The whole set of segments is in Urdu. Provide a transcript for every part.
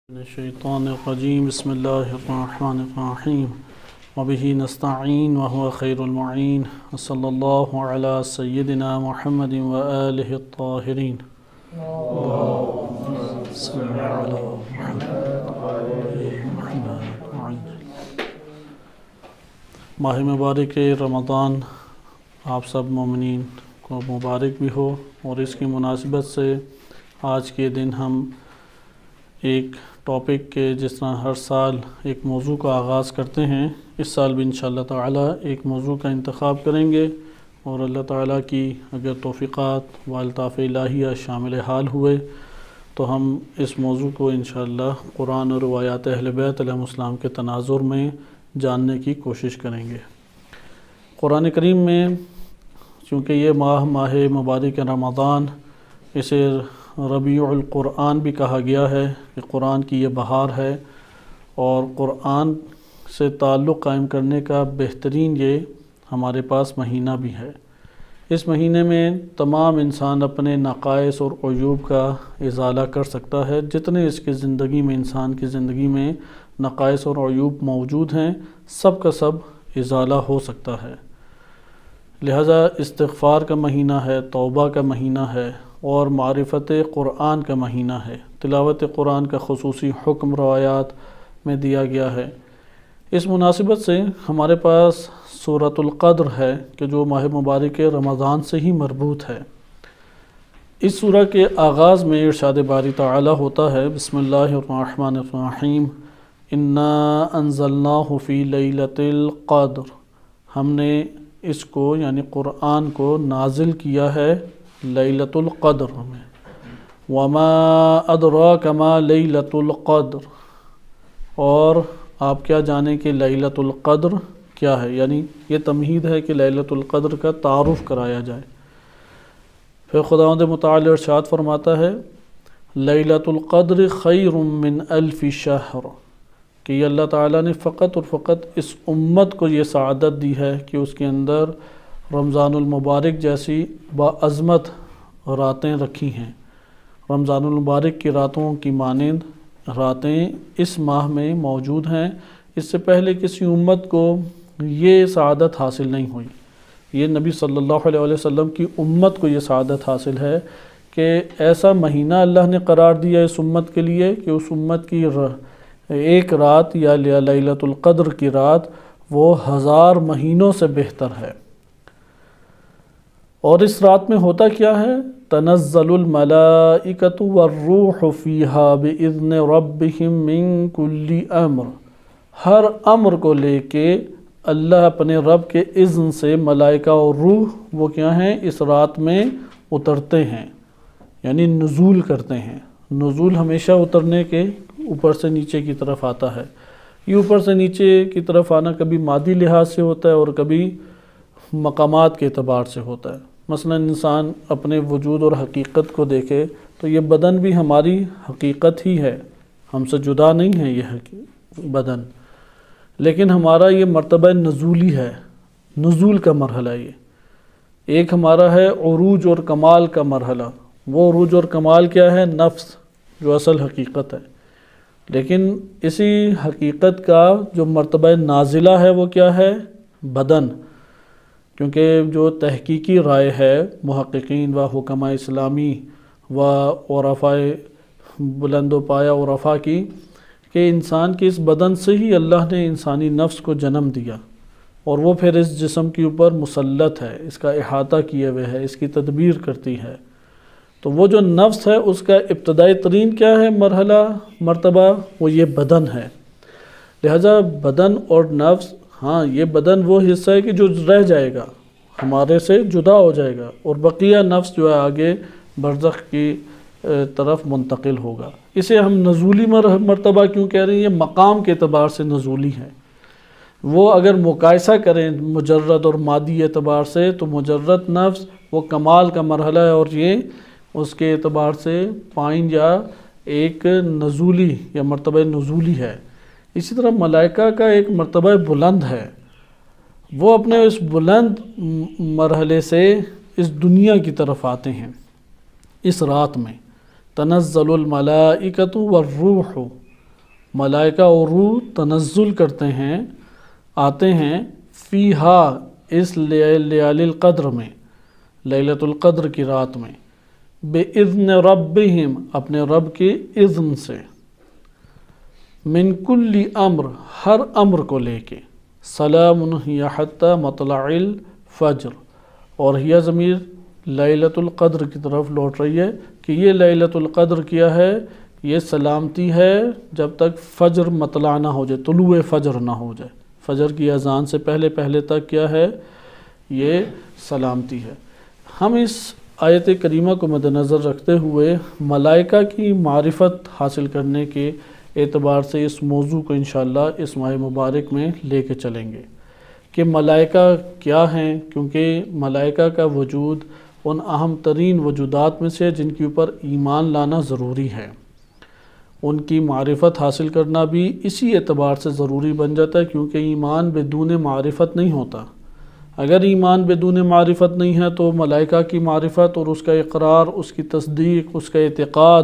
الشیطان الرجیم بسم اللہ الرحمن الرحیم وبہ نستعین وهو خیر المعین وصلی اللہ علی سیدنا محمد وآلہ الطاہرین صلی علی محمد. ماہ مبارک رمضان آپ سب مومنین کو مبارک بھی ہو، اور اس کی مناسبت سے آج کے دن ہم ایک ٹاپک کے جس طرح ہر سال ایک موضوع کا آغاز کرتے ہیں، اس سال بھی انشاءاللہ تعالی ایک موضوع کا انتخاب کریں گے، اور اللہ تعالیٰ کی اگر توفیقات و الطاف الہیہ شامل حال ہوئے تو ہم اس موضوع کو انشاءاللہ قرآن اور روایات اہل بیت علیہم السلام کے تناظر میں جاننے کی کوشش کریں گے. قرآن کریم میں چونکہ یہ ماہ مبارک رمضان، اسے ربیع القرآن بھی کہا گیا ہے کہ قرآن کی یہ بہار ہے، اور قرآن سے تعلق قائم کرنے کا بہترین یہ ہمارے پاس مہینہ بھی ہے. اس مہینے میں تمام انسان اپنے نقائص اور عیوب کا ازالہ کر سکتا ہے. جتنے اس کی زندگی میں، انسان کی زندگی میں نقائص اور عیوب موجود ہیں، سب کا سب ازالہ ہو سکتا ہے. لہذا استغفار کا مہینہ ہے، توبہ کا مہینہ ہے، اور معرفت قرآن کا مہینہ ہے. تلاوت قرآن کا خصوصی حکم روایات میں دیا گیا ہے. اس مناسبت سے ہمارے پاس سورۃ القدر ہے کہ جو ماہ مبارک رمضان سے ہی مربوط ہے. اس سورہ کے آغاز میں ارشاد باری تعالی ہوتا ہے، بسم اللہ الرحمن الرحیم، انا انزلناہ فی لیلۃ القدر. ہم نے اس کو یعنی قرآن کو نازل کیا ہے لیلۃ القدر میں. وما ادراک ما لیلۃ القدر، اور آپ کیا جانیں کہ لیلۃ القدر کیا ہے، یعنی یہ تمہید ہے کہ لیلۃ القدر کا تعارف کرایا جائے. پھر خداوند متعال ارشاد فرماتا ہے، لیلۃ القدر خیر من الف شہر، کہ یہ اللہ تعالیٰ نے فقط اور فقط اس امت کو یہ سعادت دی ہے کہ اس کے اندر رمضان المبارک جیسی باعظمت راتیں رکھی ہیں. رمضان المبارک کی راتوں کی مانند راتیں اس ماہ میں موجود ہیں. اس سے پہلے کسی امت کو یہ سعادت حاصل نہیں ہوئی. یہ نبی صلی اللہ علیہ وسلم کی امت کو یہ سعادت حاصل ہے کہ ایسا مہینہ اللہ نے قرار دیا اس امت کے لیے کہ اس امت کی ایک رات یا لیلۃ القدر کی رات وہ 1000 مہینوں سے بہتر ہے. اور اس رات میں ہوتا کیا ہے، تنزل الملائکۃ والروح فیہا باذن ربہم من کل امر. ہر امر کو لے کے اللہ اپنے رب کے اذن سے ملائکہ اور روح وہ کیا ہیں، اس رات میں اترتے ہیں، یعنی نزول کرتے ہیں. نزول ہمیشہ اترنے کے اوپر سے نیچے کی طرف آتا ہے. یہ اوپر سے نیچے کی طرف آنا کبھی مادی لحاظ سے ہوتا ہے اور کبھی مقامات کے اعتبار سے ہوتا ہے. مثلا انسان اپنے وجود اور حقیقت کو دیکھے تو یہ بدن بھی ہماری حقیقت ہی ہے، ہم سے جدا نہیں ہے یہ بدن، لیکن ہمارا یہ مرتبہ نزولی ہے، نزول کا مرحلہ. یہ ایک ہمارا ہے عروج اور کمال کا مرحلہ. وہ عروج اور کمال کیا ہے، نفس جو اصل حقیقت ہے. لیکن اسی حقیقت کا جو مرتبہ نازلہ ہے وہ کیا ہے، بدن. کیونکہ جو تحقیقی رائے ہے محققین و حکماء اسلامی و عرفاء بلند و پایہ عرفاء کی، کہ انسان کے اس بدن سے ہی اللہ نے انسانی نفس کو جنم دیا، اور وہ پھر اس جسم کے اوپر مسلط ہے، اس کا احاطہ کیے ہوئے ہے، اس کی تدبیر کرتی ہے. تو وہ جو نفس ہے اس کا ابتدائی ترین کیا ہے مرتبہ، وہ یہ بدن ہے. لہذا بدن اور نفس، ہاں یہ بدن وہ حصہ ہے کہ جو رہ جائے گا، ہمارے سے جدا ہو جائے گا، اور بقیہ نفس جو ہے آگے برزخ کی طرف منتقل ہوگا. اسے ہم نزولی مرتبہ کیوں کہہ رہے ہیں، یہ مقام کے اعتبار سے نزولی ہے. وہ اگر مقایسہ کریں مجرد اور مادی اعتبار سے تو مجرد نفس وہ کمال کا مرحلہ ہے، اور یہ اس کے اعتبار سے پائن یا ایک نزولی یا مرتبہ نزولی ہے. اسی طرح ملائکہ کا ایک مرتبہ بلند ہے، وہ اپنے اس بلند مرحلے سے اس دنیا کی طرف آتے ہیں اس رات میں. تنزل الملائکۃ والروح، ملائکہ اور روح تنزل کرتے ہیں، آتے ہیں، فیہا اس لیال القدر میں، لیلۃ القدر کی رات میں، بِإِذْنِ رَبِّهِمْ اپنے رب کے اذن سے، من کل امر ہر امر کو لے کے، سلام ہی حتی مطلع الفجر، اور یہ ضمیر لیلۃ القدر کی طرف لوٹ رہی ہے کہ یہ لیلۃ القدر کیا ہے، یہ سلامتی ہے جب تک فجر مطلع نہ ہو جائے، طلوع فجر نہ ہو جائے، فجر کی اذان سے پہلے پہلے تک کیا ہے، یہ سلامتی ہے۔ ہم اس آیت کریمہ کو مد نظر رکھتے ہوئے ملائکہ کی معرفت حاصل کرنے کے اعتبار سے اس موضوع کو انشاءاللہ اس ماہ مبارک میں لے کے چلیں گے کہ ملائکہ کیا ہیں، کیونکہ ملائکہ کا وجود ان اہم ترین وجودات میں سے جن کے اوپر ایمان لانا ضروری ہے، ان کی معرفت حاصل کرنا بھی اسی اعتبار سے ضروری بن جاتا ہے کیونکہ ایمان بدون معرفت نہیں ہوتا۔ اگر ایمان بدون معرفت نہیں ہے تو ملائکہ کی معرفت اور اس کا اقرار، اس کی تصدیق، اس کا اعتقاد،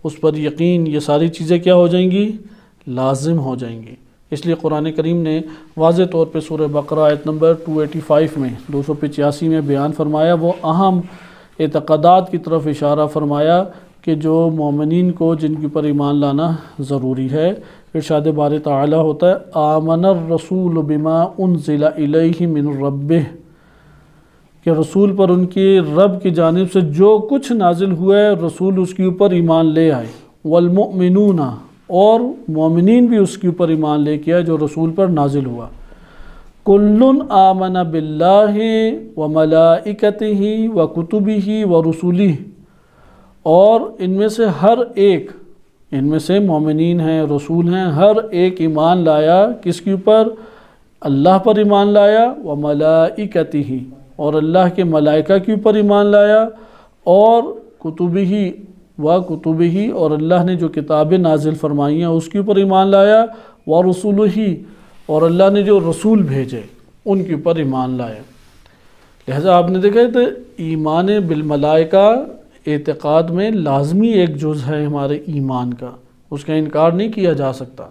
اس پر یقین، یہ ساری چیزیں کیا ہو جائیں گی، لازم ہو جائیں گی۔ اس لیے قرآن کریم نے واضح طور پہ سورہ بقرہ آیت نمبر 285 میں 285 میں بیان فرمایا، وہ اہم اعتقادات کی طرف اشارہ فرمایا کہ جو مومنین کو جن کے اوپر ایمان لانا ضروری ہے۔ ارشاد باری تعالی ہوتا ہے، آمن الرسول بما انزل الیہ من ربہ، کہ رسول پر ان کے رب کی جانب سے جو کچھ نازل ہوا ہے رسول اس کے اوپر ایمان لے آئے، والمؤمنون اور مومنین بھی اس کے اوپر ایمان لے کے آئے جو رسول پر نازل ہوا، کل آمن باللہ وملائکتہ وکتبہ ورسلہ، اور ان میں سے ہر ایک، ان میں سے مومنین ہیں، رسول ہیں، ہر ایک ایمان لایا کس کے اوپر، اللہ پر ایمان لایا، وملائکتہ اور اللہ کے ملائکہ کے اوپر ایمان لایا، اور کتبہ کتبہ اور اللہ نے جو کتابیں نازل فرمائی ہیں اس کے اوپر ایمان لایا، ورسلہ اور اللہ نے جو رسول بھیجے ان کے اوپر ایمان لایا۔ لہذا آپ نے دیکھا ہے تو ایمان بالملائکہ اعتقاد میں لازمی ایک جز ہے ہمارے ایمان کا، اس کا انکار نہیں کیا جا سکتا۔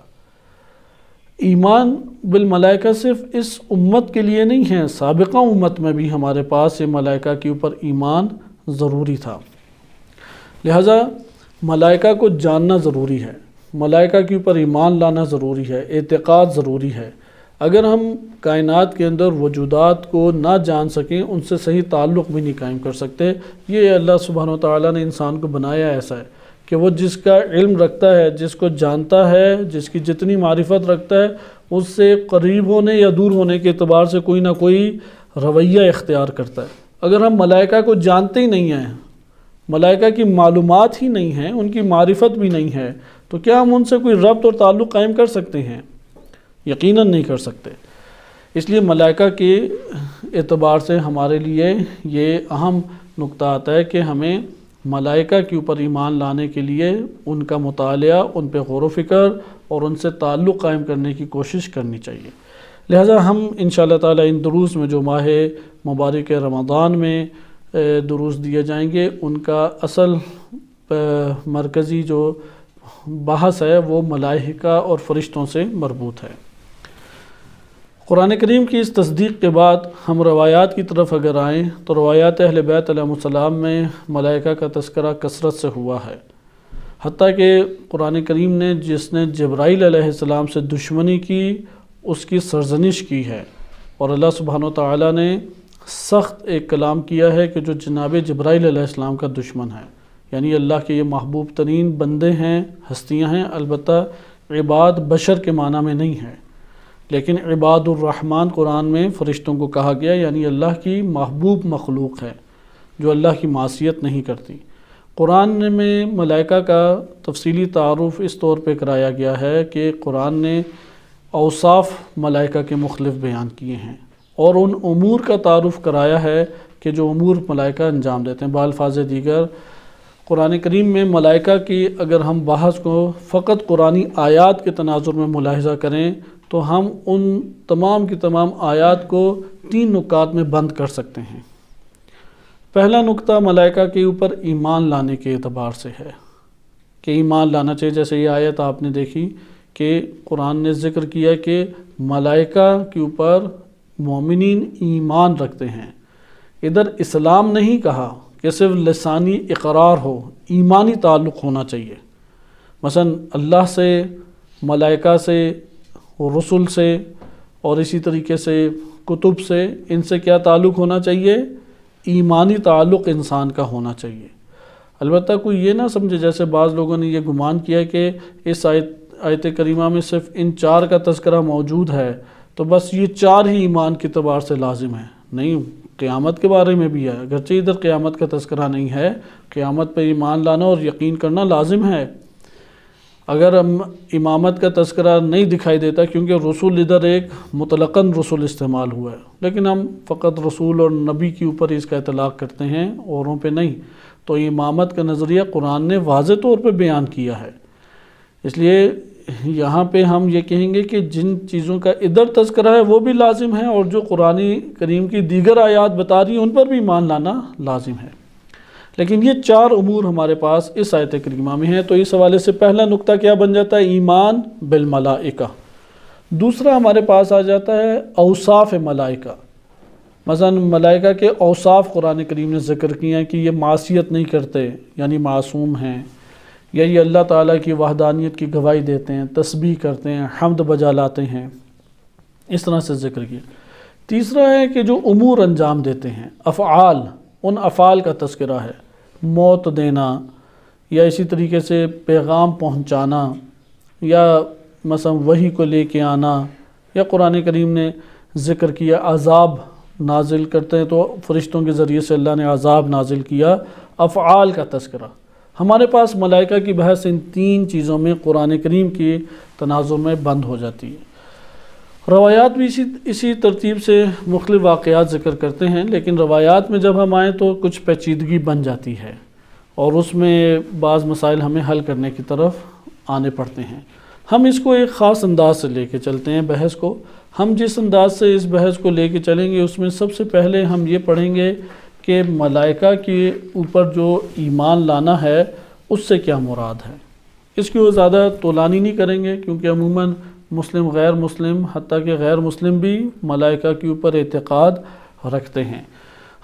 ایمان بالملائکہ صرف اس امت کے لیے نہیں ہے، سابقہ امت میں بھی ہمارے پاس یہ ملائکہ کے اوپر ایمان ضروری تھا۔ لہذا ملائکہ کو جاننا ضروری ہے، ملائکہ کے اوپر ایمان لانا ضروری ہے، اعتقاد ضروری ہے۔ اگر ہم کائنات کے اندر وجودات کو نہ جان سکیں، ان سے صحیح تعلق بھی نہیں قائم کر سکتے۔ یہ اللہ سبحانہ وتعالیٰ نے انسان کو بنایا ایسا ہے کہ وہ جس کا علم رکھتا ہے، جس کو جانتا ہے، جس کی جتنی معرفت رکھتا ہے، اس سے قریب ہونے یا دور ہونے کے اعتبار سے کوئی نہ کوئی رویہ اختیار کرتا ہے۔ اگر ہم ملائکہ کو جانتے ہی نہیں ہیں، ملائکہ کی معلومات ہی نہیں ہیں، ان کی معرفت بھی نہیں ہے، تو کیا ہم ان سے کوئی ربط اور تعلق قائم کر سکتے ہیں؟ یقیناً نہیں کر سکتے۔ اس لیے ملائکہ کے اعتبار سے ہمارے لیے یہ اہم نقطہ آتا ہے کہ ہمیں ملائکہ کے اوپر ایمان لانے کے لیے ان کا مطالعہ، ان پہ غور و فکر اور ان سے تعلق قائم کرنے کی کوشش کرنی چاہیے۔ لہٰذا ہم انشاءاللہ تعالی ان دروس میں جو ماہ مبارک رمضان میں دروس دیے جائیں گے، ان کا اصل مرکزی جو بحث ہے وہ ملائکہ اور فرشتوں سے مربوط ہے۔ قرآن کریم کی اس تصدیق کے بعد ہم روایات کی طرف اگر آئیں تو روایات اہل بیت علیہ السلام میں ملائکہ کا تذکرہ کثرت سے ہوا ہے، حتیٰ کہ قرآن کریم نے جس نے جبرائیل علیہ السلام سے دشمنی کی اس کی سرزنش کی ہے، اور اللہ سبحانہ وتعالیٰ نے سخت ایک کلام کیا ہے کہ جو جناب جبرائیل علیہ السلام کا دشمن ہے، یعنی اللہ کے یہ محبوب ترین بندے ہیں، ہستیاں ہیں، البتہ عباد بشر کے معنی میں نہیں ہے، لیکن عباد الرحمن قرآن میں فرشتوں کو کہا گیا، یعنی اللہ کی محبوب مخلوق ہے جو اللہ کی معصیت نہیں کرتی۔ قرآن میں ملائکہ کا تفصیلی تعارف اس طور پہ کرایا گیا ہے کہ قرآن نے اوصاف ملائکہ کے مختلف بیان کیے ہیں اور ان امور کا تعارف کرایا ہے کہ جو امور ملائکہ انجام دیتے ہیں۔ بالفاظ دیگر قرآن کریم میں ملائکہ کی اگر ہم بحث کو فقط قرآنی آیات کے تناظر میں ملاحظہ کریں تو ہم ان تمام کی تمام آیات کو 3 نکات میں بند کر سکتے ہیں۔ پہلا نقطہ ملائکہ کے اوپر ایمان لانے کے اعتبار سے ہے کہ ایمان لانا چاہیے، جیسے یہ آیت آپ نے دیکھی کہ قرآن نے ذکر کیا کہ ملائکہ کے اوپر مومنین ایمان رکھتے ہیں۔ ادھر اسلام نہیں کہا کہ صرف لسانی اقرار ہو، ایمانی تعلق ہونا چاہیے۔ مثلا اللہ سے، ملائکہ سے، رسل سے، اور اسی طریقے سے کتب سے، ان سے کیا تعلق ہونا چاہیے؟ ایمانی تعلق انسان کا ہونا چاہیے۔ البتہ کوئی یہ نہ سمجھے، جیسے بعض لوگوں نے یہ گمان کیا کہ اس آیت کریمہ میں صرف ان 4 کا تذکرہ موجود ہے تو بس یہ 4 ہی ایمان کے اعتبار سے لازم ہے۔ نہیں، قیامت کے بارے میں بھی ہے، اگرچہ ادھر قیامت کا تذکرہ نہیں ہے، قیامت پہ ایمان لانا اور یقین کرنا لازم ہے۔ اگر ہم امامت کا تذکرہ نہیں دکھائی دیتا، کیونکہ رسول ادھر ایک مطلقاً رسول استعمال ہوا ہے، لیکن ہم فقط رسول اور نبی کے اوپر اس کا اطلاق کرتے ہیں، اوروں پہ نہیں، تو امامت کا نظریہ قرآن نے واضح طور پہ بیان کیا ہے۔ اس لیے یہاں پہ ہم یہ کہیں گے کہ جن چیزوں کا ادھر تذکرہ ہے وہ بھی لازم ہے، اور جو قرآن کریم کی دیگر آیات بتا رہی ہیں ان پر بھی ایمان لانا لازم ہے۔ لیکن یہ 4 امور ہمارے پاس اس آیت کریمہ میں ہیں، تو اس حوالے سے پہلا نقطہ کیا بن جاتا ہے؟ ایمان بالملائکہ۔ دوسرا ہمارے پاس آ جاتا ہے اوصاف ملائکہ۔ مثلا ملائکہ کے اوصاف قرآن کریم نے ذکر کیے ہیں کہ یہ معصیت نہیں کرتے، یعنی معصوم ہیں، یا یہ اللہ تعالیٰ کی وحدانیت کی گواہی دیتے ہیں، تسبیح کرتے ہیں، حمد بجا لاتے ہیں، اس طرح سے ذکر کیا۔ تیسرا ہے کہ جو امور انجام دیتے ہیں، افعال، ان افعال کا تذکرہ ہے، موت دینا، یا اسی طریقے سے پیغام پہنچانا، یا مثلا وحی کو لے کے آنا، یا قرآن کریم نے ذکر کیا عذاب نازل کرتے ہیں تو فرشتوں کے ذریعے سے اللہ نے عذاب نازل کیا، افعال کا تذکرہ۔ ہمارے پاس ملائکہ کی بحث ان 3 چیزوں میں قرآن کریم کی تناظر میں بند ہو جاتی ہے۔ روایات بھی اسی ترتیب سے مختلف واقعات ذکر کرتے ہیں، لیکن روایات میں جب ہم آئیں تو کچھ پیچیدگی بن جاتی ہے، اور اس میں بعض مسائل ہمیں حل کرنے کی طرف آنے پڑتے ہیں۔ ہم اس کو ایک خاص انداز سے لے کے چلتے ہیں بحث کو۔ ہم جس انداز سے اس بحث کو لے کے چلیں گے اس میں سب سے پہلے ہم یہ پڑھیں گے کہ ملائکہ کے اوپر جو ایمان لانا ہے اس سے کیا مراد ہے۔ اس کی وہ زیادہ طولانی نہیں کریں گے، کیونکہ عموماً مسلم، غیر مسلم، حتیٰ کہ غیر مسلم بھی ملائکہ کے اوپر اعتقاد رکھتے ہیں۔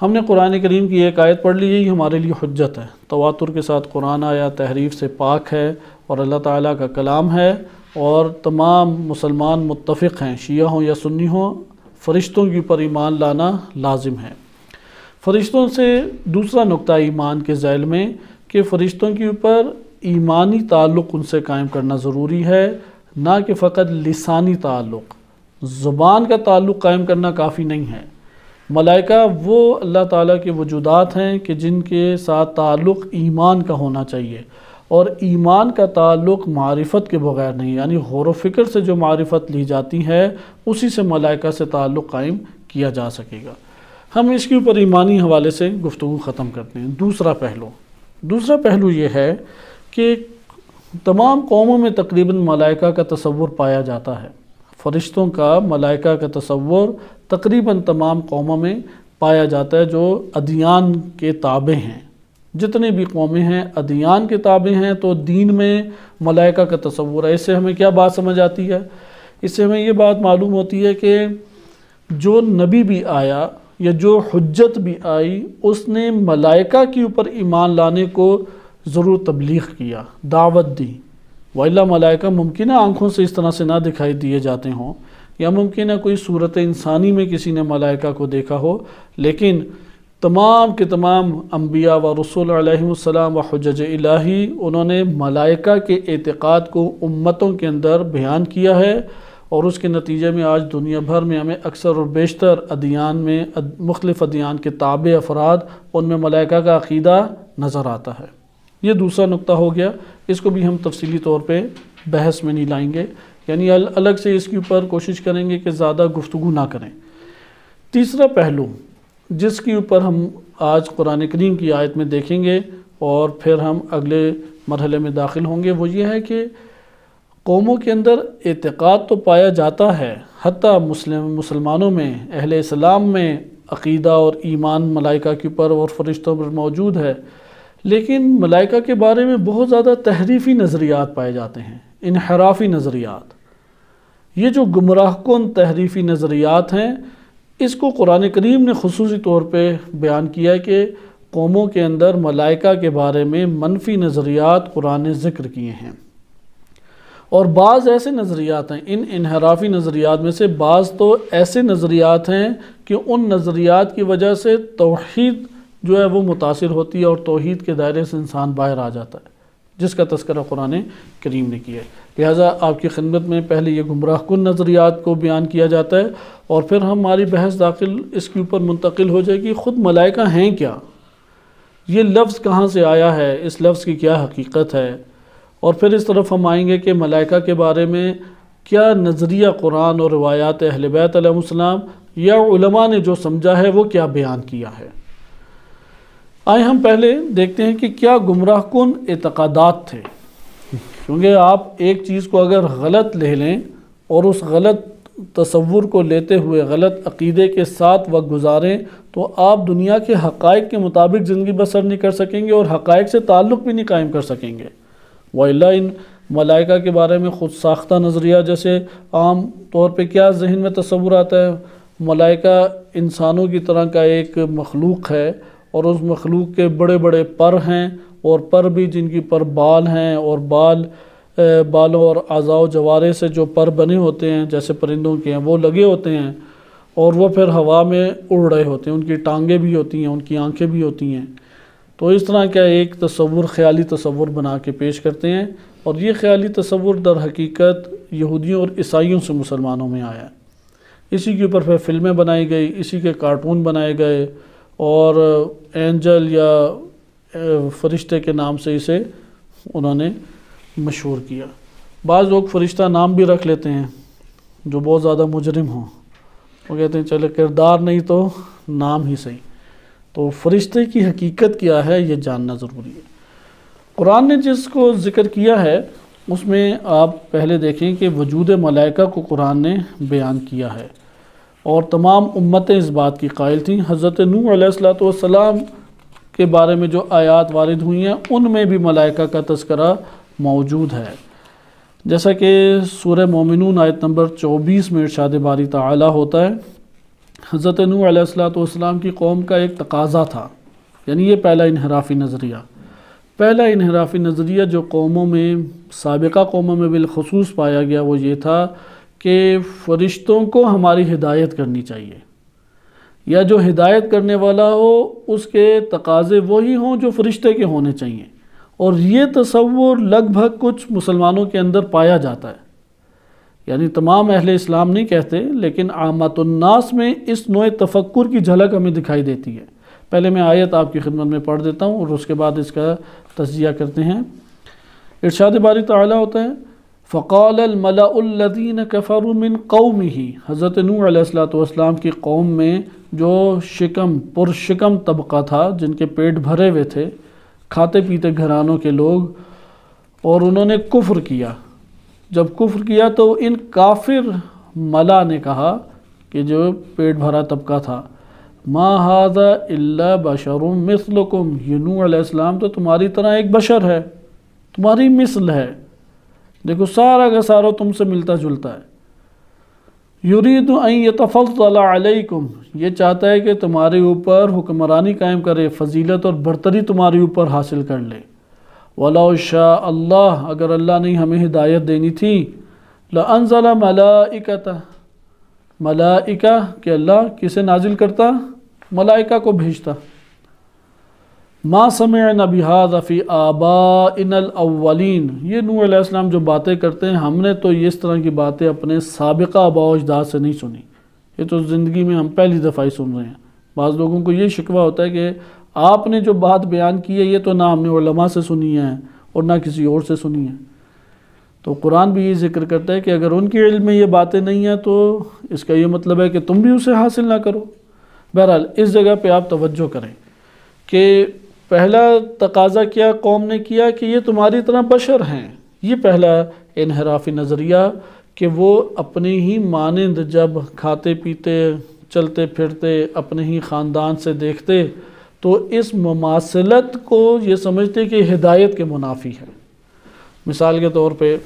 ہم نے قرآن کریم کی ایک آیت پڑھ لی، یہی ہمارے لیے حجت ہے، تواتر کے ساتھ قرآن آیا، تحریف سے پاک ہے اور اللہ تعالیٰ کا کلام ہے، اور تمام مسلمان متفق ہیں، شیعہ ہوں یا سنی ہوں، فرشتوں کے اوپر ایمان لانا لازم ہے۔ فرشتوں سے دوسرا نقطہ ایمان کے ذیل میں کہ فرشتوں کے اوپر ایمانی تعلق ان سے قائم کرنا ضروری ہے، نہ کہ فقط لسانی تعلق، زبان کا تعلق قائم کرنا کافی نہیں ہے۔ ملائکہ وہ اللہ تعالیٰ کے وجودات ہیں کہ جن کے ساتھ تعلق ایمان کا ہونا چاہیے، اور ایمان کا تعلق معرفت کے بغیر نہیں، یعنی غور و فکر سے جو معرفت لی جاتی ہے اسی سے ملائکہ سے تعلق قائم کیا جا سکے گا۔ ہم اس کے اوپر ایمانی حوالے سے گفتگو ختم کرتے ہیں۔ دوسرا پہلو یہ ہے کہ تمام قوموں میں تقریباً ملائکہ کا تصور پایا جاتا ہے۔ فرشتوں کا ملائکہ کا تصور تقریباً تمام قوموں میں پایا جاتا ہے جو ادیان کے تابع ہیں۔ جتنے بھی قومیں ہیں ادیان کے تابع ہیں تو دین میں ملائکہ کا تصور ہے۔ اس سے ہمیں کیا بات سمجھ آتی ہے؟ اس سے ہمیں یہ بات معلوم ہوتی ہے کہ جو نبی بھی آیا یا جو حجت بھی آئی اس نے ملائکہ کے اوپر ایمان لانے کو ضرور تبلیغ کیا، دعوت دی۔ وَإِلَّا ملائکہ ممکنہ آنکھوں سے اس طرح سے نہ دکھائی دیے جاتے ہوں، یا ممکنہ کوئی صورت انسانی میں کسی نے ملائکہ کو دیکھا ہو، لیکن تمام کے تمام انبیاء و رسول علیہم السلام و حجج الہی انہوں نے ملائکہ کے اعتقاد کو امتوں کے اندر بیان کیا ہے، اور اس کے نتیجے میں آج دنیا بھر میں ہمیں اکثر اور بیشتر ادیان میں مختلف ادیان کے تابع افراد ان میں ملائکہ کا عقیدہ نظر آتا ہے۔ یہ دوسرا نقطہ ہو گیا، اس کو بھی ہم تفصیلی طور پہ بحث میں نہیں لائیں گے، یعنی الگ سے اس کے اوپر کوشش کریں گے کہ زیادہ گفتگو نہ کریں۔ تیسرا پہلو جس کے اوپر ہم آج قرآن کریم کی آیت میں دیکھیں گے اور پھر ہم اگلے مرحلے میں داخل ہوں گے، وہ یہ ہے کہ قوموں کے اندر اعتقاد تو پایا جاتا ہے، حتیٰ مسلمانوں میں، اہل اسلام میں عقیدہ اور ایمان ملائکہ کے اوپر اور فرشتوں پر موجود ہے، لیکن ملائکہ کے بارے میں بہت زیادہ تحریفی نظریات پائے جاتے ہیں۔ انحرافی نظریات، یہ جو گمراہ کن تحریفی نظریات ہیں، اس کو قرآن کریم نے خصوصی طور پہ بیان کیا ہے کہ قوموں کے اندر ملائکہ کے بارے میں منفی نظریات قرآن نے ذکر کیے ہیں۔ اور بعض ایسے نظریات ہیں، ان انحرافی نظریات میں سے بعض تو ایسے نظریات ہیں کہ ان نظریات کی وجہ سے توحید جو ہے وہ متاثر ہوتی ہے اور توحید کے دائرے سے انسان باہر آ جاتا ہے، جس کا تذکرہ قرآن کریم نے کیا ہے۔ لہٰذا آپ کی خدمت میں پہلے یہ گمراہ کن نظریات کو بیان کیا جاتا ہے، اور پھر ہماری بحث داخل اس کے اوپر منتقل ہو جائے گی خود ملائکہ ہیں کیا، یہ لفظ کہاں سے آیا ہے، اس لفظ کی کیا حقیقت ہے، اور پھر اس طرف ہم آئیں گے کہ ملائکہ کے بارے میں کیا نظریہ قرآن اور روایات اہل بیت علیہ السلام یا علماء نے جو سمجھا ہے وہ کیا بیان کیا ہے۔ آئے ہم پہلے دیکھتے ہیں کہ کیا گمراہ کن اعتقادات تھے، کیونکہ آپ ایک چیز کو اگر غلط لے لیں اور اس غلط تصور کو لیتے ہوئے غلط عقیدے کے ساتھ وقت گزاریں تو آپ دنیا کے حقائق کے مطابق زندگی بسر نہیں کر سکیں گے اور حقائق سے تعلق بھی نہیں قائم کر سکیں گے۔ وَإِلَّا ان ملائکہ کے بارے میں خود ساختہ نظریہ، جیسے عام طور پہ کیا ذہن میں تصور آتا ہے، ملائکہ انسانوں کی طرح کا ایک مخلوق ہے اور اس مخلوق کے بڑے بڑے پر ہیں، اور پر بھی جن کی پر بال ہیں، اور بالوں اور اعضاء و جوارے سے جو پر بنے ہوتے ہیں جیسے پرندوں کے ہیں وہ لگے ہوتے ہیں، اور وہ پھر ہوا میں اڑ رہے ہوتے ہیں، ان کی ٹانگیں بھی ہوتی ہیں، ان کی آنکھیں بھی ہوتی ہیں۔ تو اس طرح کا ایک تصور، خیالی تصور بنا کے پیش کرتے ہیں، اور یہ خیالی تصور در حقیقت یہودیوں اور عیسائیوں سے مسلمانوں میں آیا ہے۔ اسی کے اوپر پھر فلمیں بنائی گئی، اسی کے کارٹون بنائے گئے، اور اینجل یا فرشتے کے نام سے اسے انہوں نے مشہور کیا۔ بعض لوگ فرشتہ نام بھی رکھ لیتے ہیں جو بہت زیادہ مجرم ہوں، وہ کہتے ہیں چلے کردار نہیں تو نام ہی صحیح۔ تو فرشتے کی حقیقت کیا ہے یہ جاننا ضروری ہے۔ قرآن نے جس کو ذکر کیا ہے اس میں آپ پہلے دیکھیں کہ وجود ملائکہ کو قرآن نے بیان کیا ہے، اور تمام امتیں اس بات کی قائل تھیں۔ حضرت نوح علیہ السلام کے بارے میں جو آیات وارد ہوئی ہیں ان میں بھی ملائکہ کا تذکرہ موجود ہے، جیسا کہ سورہ مومنون آیت نمبر 24 میں ارشاد باری تعالی ہوتا ہے۔ حضرت نوح علیہ السلام کی قوم کا ایک تقاضا تھا، یعنی یہ پہلا انحرافی نظریہ جو قوموں میں، سابقہ قوموں میں بالخصوص پایا گیا، وہ یہ تھا کہ فرشتوں کو ہماری ہدایت کرنی چاہیے، یا جو ہدایت کرنے والا ہو اس کے تقاضے وہی ہوں جو فرشتے کے ہونے چاہیے۔ اور یہ تصور لگ بھگ کچھ مسلمانوں کے اندر پایا جاتا ہے، یعنی تمام اہل اسلام نہیں کہتے، لیکن عامت الناس میں اس نوع تفکر کی جھلک ہمیں دکھائی دیتی ہے۔ پہلے میں آیت آپ کی خدمت میں پڑھ دیتا ہوں اور اس کے بعد اس کا تجزیہ کرتے ہیں۔ ارشاد باری تعالی ہوتا ہے فَقَالَ الْمَلَأُ الَّذِينَ كَفَرُوا مِنْ قَوْمِهِ، حضرت نوح علیہ السلام کی قوم میں جو پرشکم طبقہ تھا، جن کے پیٹ بھرے ہوئے تھے، کھاتے پیتے گھرانوں کے لوگ، اور انہوں نے کفر کیا۔ جب کفر کیا تو ان کافر ملا نے کہا کہ جو پیٹ بھرا طبقہ تھا، ما ھذا الا بشر مثلکم، یہ نوح علیہ السلام تو تمہاری طرح ایک بشر ہے، تمہاری مثل ہے، دیکھو سارا کا سارا تم سے ملتا جلتا ہے۔ یرید ان یتفضل علیکم، یہ چاہتا ہے کہ تمہارے اوپر حکمرانی قائم کرے، فضیلت اور برتری تمہارے اوپر حاصل کر لے۔ وَلَوْ شَاءَ اللہ، اگر اللہ نے ہمیں ہدایت دینی تھی، لَأَنزَلَ مَلَائِكَةً، ملائکہ کہ اللہ کسے نازل کرتا، ملائکہ کو بھیجتا۔ ما سمعنا بهذا فی آبائنا الاولین، یہ نوح علیہ السلام جو باتیں کرتے ہیں ہم نے تو اس طرح کی باتیں اپنے سابقہ آباء و اجداد سے نہیں سنی، یہ تو زندگی میں ہم پہلی دفعہ ہی سن رہے ہیں۔ بعض لوگوں کو یہ شکوہ ہوتا ہے کہ آپ نے جو بات بیان کی ہے یہ تو نہ ہم نے علماء سے سنی ہے اور نہ کسی اور سے سنی ہے۔ تو قرآن بھی یہ ذکر کرتا ہے کہ اگر ان کے علم میں یہ باتیں نہیں ہیں تو اس کا یہ مطلب ہے کہ تم بھی اسے حاصل نہ کرو۔ بہرحال اس جگہ پہ آپ توجہ کریں کہ پہلا تقاضا کیا قوم نے کیا کہ یہ تمہاری طرح بشر ہیں، یہ پہلا انحرافی نظریہ کہ وہ اپنے ہی مانند جب کھاتے پیتے چلتے پھرتے اپنے ہی خاندان سے دیکھتے تو اس مماثلت کو یہ سمجھتے کہ ہدایت کے منافی ہے۔ مثال کے طور پہ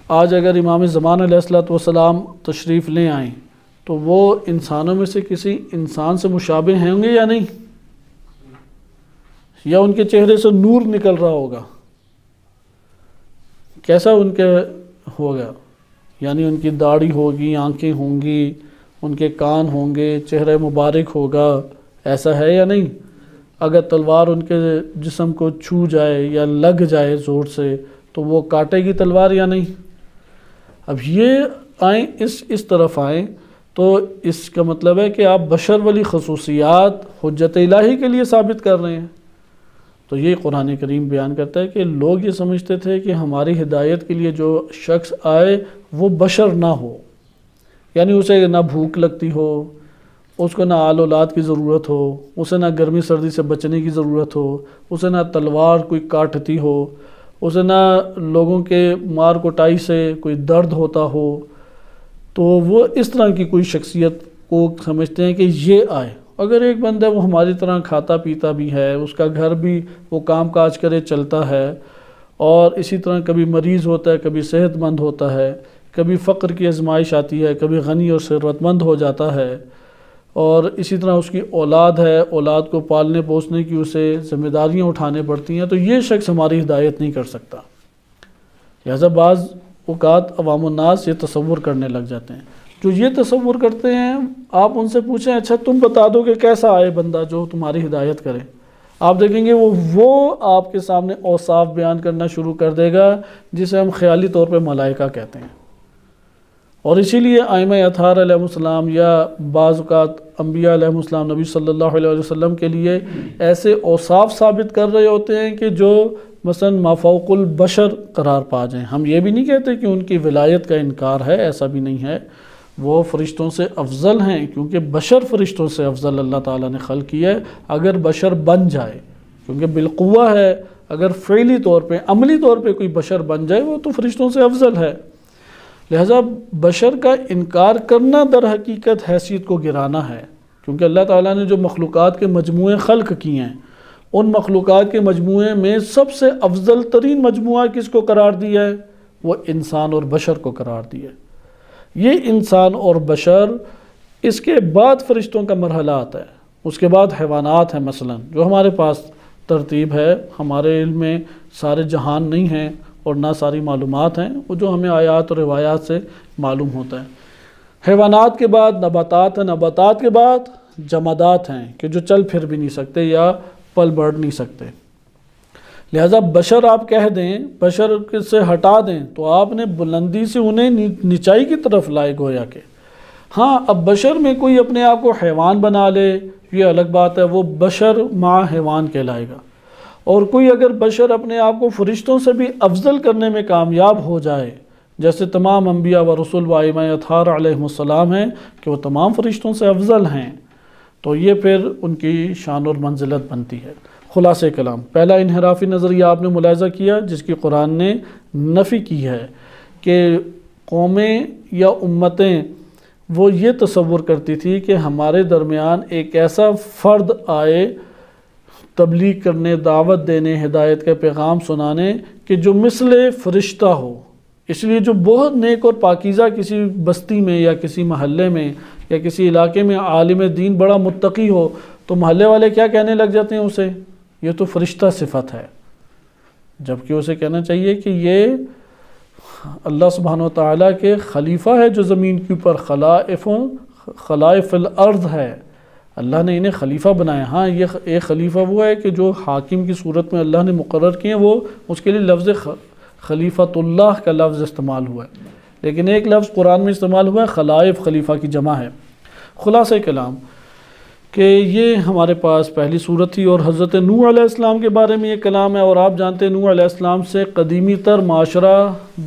آج اگر امام زمان علیہ السلام تشریف لے آئیں تو وہ انسانوں میں سے کسی انسان سے مشابہ ہیں ہوں گے یا نہیں؟ یا ان کے چہرے سے نور نکل رہا ہوگا؟ کیسا ان کے ہوگا؟ یعنی ان کی داڑھی ہوگی، آنکھیں ہوں گی، ان کے کان ہوں گے، چہرہ مبارک ہوگا، ایسا ہے یا نہیں؟ اگر تلوار ان کے جسم کو چھو جائے یا لگ جائے زور سے تو وہ کاٹے گی تلوار یا نہیں؟ اب یہ آئیں اس طرف آئیں تو اس کا مطلب ہے کہ آپ بشر والی خصوصیات حجت الہی کے لیے ثابت کر رہے ہیں۔ تو یہ قرآن کریم بیان کرتا ہے کہ لوگ یہ سمجھتے تھے کہ ہماری ہدایت کے لیے جو شخص آئے وہ بشر نہ ہو، یعنی اسے نہ بھوک لگتی ہو، اس کو نہ آل اولاد کی ضرورت ہو، اسے نہ گرمی سردی سے بچنے کی ضرورت ہو، اسے نہ تلوار کوئی کاٹتی ہو، اسے نہ لوگوں کے مار کٹائی سے کوئی درد ہوتا ہو، تو وہ اس طرح کی کوئی شخصیت کو سمجھتے ہیں کہ یہ آئے۔ اگر ایک بندہ وہ ہماری طرح کھاتا پیتا بھی ہے، اس کا گھر بھی وہ کام کاج کرے چلتا ہے، اور اسی طرح کبھی مریض ہوتا ہے، کبھی صحت مند ہوتا ہے، کبھی فقر کی آزمائش آتی ہے، کبھی غنی اور ثروت مند ہو جاتا ہے، اور اسی طرح اس کی اولاد ہے، اولاد کو پالنے پوسنے کی اسے ذمہ داریاں اٹھانے پڑتی ہیں، تو یہ شخص ہماری ہدایت نہیں کر سکتا۔ لہذا بعض اوقات عوام الناس یہ تصور کرنے لگ جاتے ہیں۔ جو یہ تصور کرتے ہیں آپ ان سے پوچھیں اچھا تم بتا دو کہ کیسا آئے بندہ جو تمہاری ہدایت کرے، آپ دیکھیں گے وہ آپ کے سامنے اوصاف بیان کرنا شروع کر دے گا جسے ہم خیالی طور پہ ملائکہ کہتے ہیں۔ اور اسی لیے ائمہ اطہار علیہ السلام یا بعض اوقات انبیاء علیہ السلام نبی صلی اللہ علیہ وسلم کے لیے ایسے اوصاف ثابت کر رہے ہوتے ہیں کہ جو مثلا مافوق البشر قرار پا جائیں۔ ہم یہ بھی نہیں کہتے کہ ان کی ولایت کا انکار ہے، ایسا بھی نہیں ہے، وہ فرشتوں سے افضل ہیں، کیونکہ بشر فرشتوں سے افضل اللہ تعالیٰ نے خلق کیا ہے۔ اگر بشر بن جائے، کیونکہ بالقوہ ہے، اگر فعلی طور پہ عملی طور پہ کوئی بشر بن جائے وہ تو فرشتوں سے افضل ہے۔ لہذا بشر کا انکار کرنا در حقیقت حیثیت کو گرانا ہے، کیونکہ اللہ تعالیٰ نے جو مخلوقات کے مجموعے خلق کیے ہیں ان مخلوقات کے مجموعے میں سب سے افضل ترین مجموعہ کس کو قرار دیا ہے؟ وہ انسان اور بشر کو قرار دیا ہے۔ یہ انسان اور بشر، اس کے بعد فرشتوں کا مرحلہ آتا ہے، اس کے بعد حیوانات ہیں مثلا جو ہمارے پاس ترتیب ہے، ہمارے علم میں سارے جہان نہیں ہیں اور نہ ساری معلومات ہیں، وہ جو ہمیں آیات اور روایات سے معلوم ہوتا ہے۔ حیوانات کے بعد نباتات ہیں، نباتات کے بعد جمادات ہیں کہ جو چل پھر بھی نہیں سکتے یا پل بڑھ نہیں سکتے۔ لہذا بشر آپ کہہ دیں، بشر سے ہٹا دیں تو آپ نے بلندی سے انہیں نچائی کی طرف لائے گویا کہ۔ ہاں اب بشر میں کوئی اپنے آپ کو حیوان بنا لے یہ الگ بات ہے، وہ بشر مع حیوان کہلائے گا، اور کوئی اگر بشر اپنے آپ کو فرشتوں سے بھی افضل کرنے میں کامیاب ہو جائے، جیسے تمام انبیاء و رسول و ائمہ اطہار علیہم السلام ہیں کہ وہ تمام فرشتوں سے افضل ہیں، تو یہ پھر ان کی شان اور منزلت بنتی ہے۔ خلاصہ کلام، پہلا انحرافی نظریہ آپ نے ملاحظہ کیا جس کی قرآن نے نفی کی ہے کہ قومیں یا امتیں وہ یہ تصور کرتی تھی کہ ہمارے درمیان ایک ایسا فرد آئے تبلیغ کرنے، دعوت دینے، ہدایت کا پیغام سنانے کہ جو مثل فرشتہ ہو۔ اس لیے جو بہت نیک اور پاکیزہ کسی بستی میں یا کسی محلے میں یا کسی علاقے میں عالم دین بڑا متقی ہو تو محلے والے کیا کہنے لگ جاتے ہیں اسے؟ یہ تو فرشتہ صفت ہے، جبکہ اسے کہنا چاہیے کہ یہ اللہ سبحانہ و تعالیٰ کے خلیفہ ہے جو زمین کے اوپر خلائف الارض ہے، اللہ نے انہیں خلیفہ بنایا۔ ہاں یہ ایک خلیفہ وہ ہے کہ جو حاکم کی صورت میں اللہ نے مقرر کیے ہیں، وہ اس کے لیے لفظ خلیفۃ اللہ کا لفظ استعمال ہوا ہے، لیکن ایک لفظ قرآن میں استعمال ہوا ہے خلائف، خلیفہ کی جمع ہے۔ خلاصہ کلام کہ یہ ہمارے پاس پہلی صورت تھی، اور حضرت نوح علیہ السلام کے بارے میں یہ کلام ہے، اور آپ جانتے ہیں نوح علیہ السلام سے قدیمی تر معاشرہ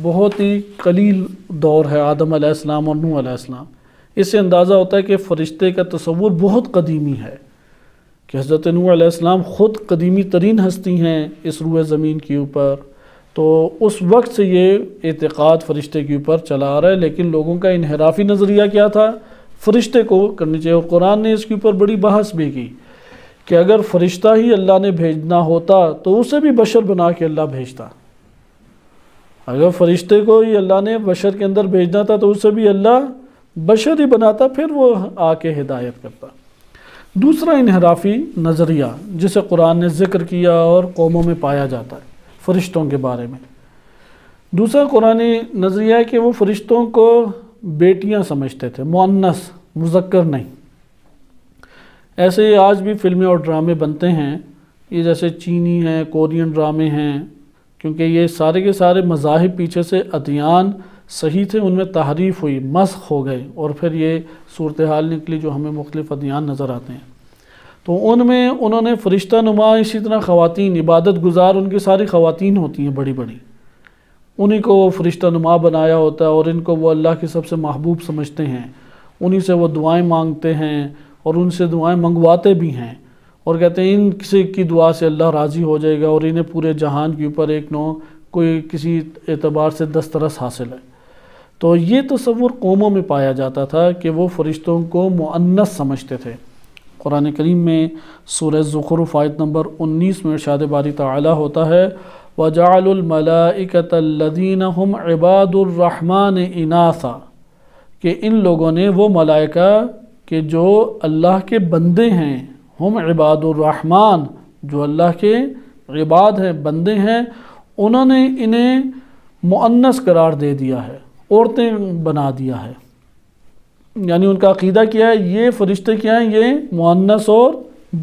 بہت ہی قلیل دور ہے، آدم علیہ السلام اور نوح علیہ السلام۔ اس سے اندازہ ہوتا ہے کہ فرشتے کا تصور بہت قدیمی ہے، کہ حضرت نوح علیہ السلام خود قدیمی ترین ہستی ہیں اس روئے زمین کے اوپر، تو اس وقت سے یہ اعتقاد فرشتے کے اوپر چلا آ رہا ہے، لیکن لوگوں کا انحرافی نظریہ کیا تھا؟ فرشتے کو کرنی چاہیے، اور قرآن نے اس کے اوپر بڑی بحث بھی کی کہ اگر فرشتہ ہی اللہ نے بھیجنا ہوتا تو اسے بھی بشر بنا کے اللہ بھیجتا، اگر فرشتے کو ہی اللہ نے بشر کے اندر بھیجنا تھا تو اسے بھی اللہ بشر ہی بناتا، پھر وہ آ کے ہدایت کرتا۔ دوسرا انحرافی نظریہ جسے قرآن نے ذکر کیا اور قوموں میں پایا جاتا ہے فرشتوں کے بارے میں، دوسرا قرآنی نظریہ ہے کہ وہ فرشتوں کو بیٹیاں سمجھتے تھے، مؤنث، مذکر نہیں۔ ایسے ہی آج بھی فلمیں اور ڈرامے بنتے ہیں، یہ جیسے چینی ہیں، کورین ڈرامے ہیں، کیونکہ یہ سارے کے سارے مذاہب پیچھے سے ادیان صحیح تھے، ان میں تحریف ہوئی، مسخ ہو گئے، اور پھر یہ صورتحال نکلی جو ہمیں مختلف ادیان نظر آتے ہیں۔ تو ان میں انہوں نے فرشتہ نما، اسی طرح خواتین، عبادت گزار ان کی ساری خواتین ہوتی ہیں بڑی بڑی، انہی کو وہ فرشتہ نما بنایا ہوتا ہے، اور ان کو وہ اللہ کی سب سے محبوب سمجھتے ہیں، انہی سے وہ دعائیں مانگتے ہیں اور ان سے دعائیں منگواتے بھی ہیں، اور کہتے ہیں ان کسی کی دعا سے اللہ راضی ہو جائے گا، اور انہیں پورے جہان کے اوپر ایک نو کوئی کسی اعتبار سے دسترس حاصل ہے۔ تو یہ تصور قوموں میں پایا جاتا تھا کہ وہ فرشتوں کو مؤنث سمجھتے تھے۔ قرآن کریم میں سورہ زخرف آیت نمبر 19 میں ارشاد باری تعالی ہوتا ہے وَجَعَلُوا الْمَلَائِكَةَ الَّذِينَ هُمْ عِبَادُ الرَّحْمَنِ إِنَاثًا، کہ ان لوگوں نے وہ ملائکہ کہ جو اللہ کے بندے ہیں، ہم عباد الرحمن، جو اللہ کے عباد ہیں، بندے ہیں، انہوں نے انہیں مؤنث قرار دے دیا ہے، عورتیں بنا دیا ہے۔ یعنی ان کا عقیدہ کیا ہے، یہ فرشتے کیا ہیں، یہ مؤنث اور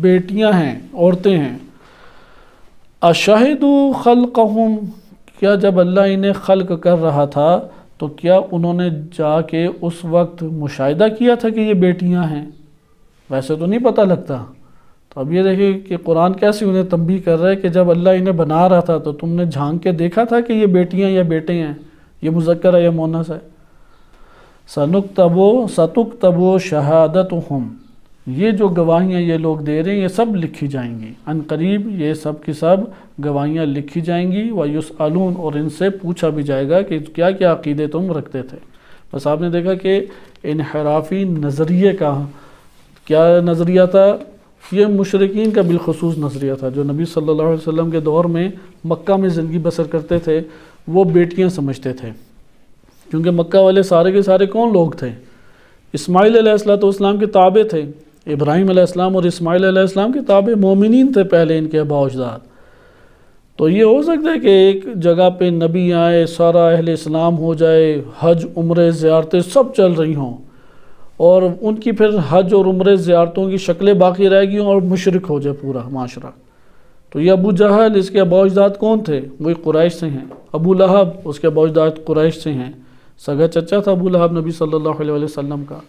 بیٹیاں ہیں، عورتیں ہیں۔ اشہدوا خلقہم، کیا جب اللہ انہیں خلق کر رہا تھا تو کیا انہوں نے جا کے اس وقت مشاہدہ کیا تھا کہ یہ بیٹیاں ہیں؟ ویسے تو نہیں پتہ لگتا۔ تو اب یہ دیکھیں کہ قرآن کیسے انہیں تنبیہ کر رہا ہے کہ جب اللہ انہیں بنا رہا تھا تو تم نے جھانک کے دیکھا تھا کہ یہ بیٹیاں یا بیٹے ہیں، یہ مذکر ہے یا مؤنث ہے۔ سَتُكْتَبُ شَهَادَتُهُمْ، یہ جو گواہیاں یہ لوگ دے رہے ہیں یہ سب لکھی جائیں گی، عن قریب یہ سب کی سب گواہیاں لکھی جائیں گی، وَيُسْأَلُونَ، اور ان سے پوچھا بھی جائے گا کہ کیا کیا عقیدے تم رکھتے تھے۔ بس آپ نے دیکھا کہ انحرافی نظریے کا کیا نظریہ تھا، یہ مشرکین کا بالخصوص نظریہ تھا جو نبی صلی اللہ علیہ وسلم کے دور میں مکہ میں زندگی بسر کرتے تھے، وہ بیٹیاں سمجھتے تھے، کیونکہ مکہ والے سارے کے سارے کون لوگ تھے؟ اسماعیل علیہ السلام کے تابع تھے، ابراہیم علیہ السلام اور اسماعیل علیہ السلام کے تابع مومنین تھے پہلے ان کے آباء و اجداد۔ تو یہ ہو سکتا ہے کہ ایک جگہ پہ نبی آئے، سارا اہل اسلام ہو جائے، حج عمرے زیارتیں سب چل رہی ہوں، اور ان کی پھر حج اور عمرے زیارتوں کی شکلیں باقی رہ گئی ہوں اور مشرک ہو جائے پورا معاشرہ۔ تو یہ ابو جہل اس کے آباء و اجداد کون تھے؟ وہی قریش سے ہیں۔ ابو لہب اس کے آباء و اجداد قریش سے ہیں، سگا چچا تھا ابو لہب نبی صلی اللہ علیہ وسلم کا۔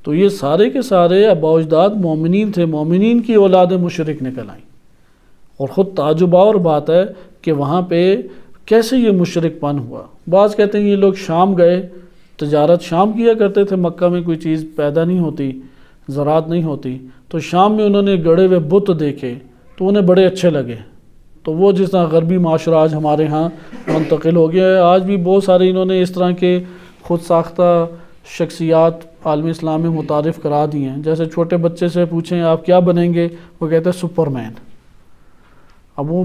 تو یہ سارے کے سارے آباء و اجداد مومنین تھے، مومنین کی اولاد مشرک نکل آئیں، اور خود تعجب اور بات ہے کہ وہاں پہ کیسے یہ مشرک پن ہوا۔ بعض کہتے ہیں یہ لوگ شام گئے، تجارت شام کیا کرتے تھے، مکہ میں کوئی چیز پیدا نہیں ہوتی، زراعت نہیں ہوتی، تو شام میں انہوں نے گڑے ہوئے بت دیکھے تو انہیں بڑے اچھے لگے، تو وہ جس طرح غربی معاشرہ آج ہمارے ہاں منتقل ہو گیا ہے، آج بھی بہت سارے انہوں نے اس طرح کے خود ساختہ شخصیات عالم اسلام میں متعارف کرا دی ہیں۔ جیسے چھوٹے بچے سے پوچھیں آپ کیا بنیں گے، وہ کہتے ہیں سپر مین۔ اب وہ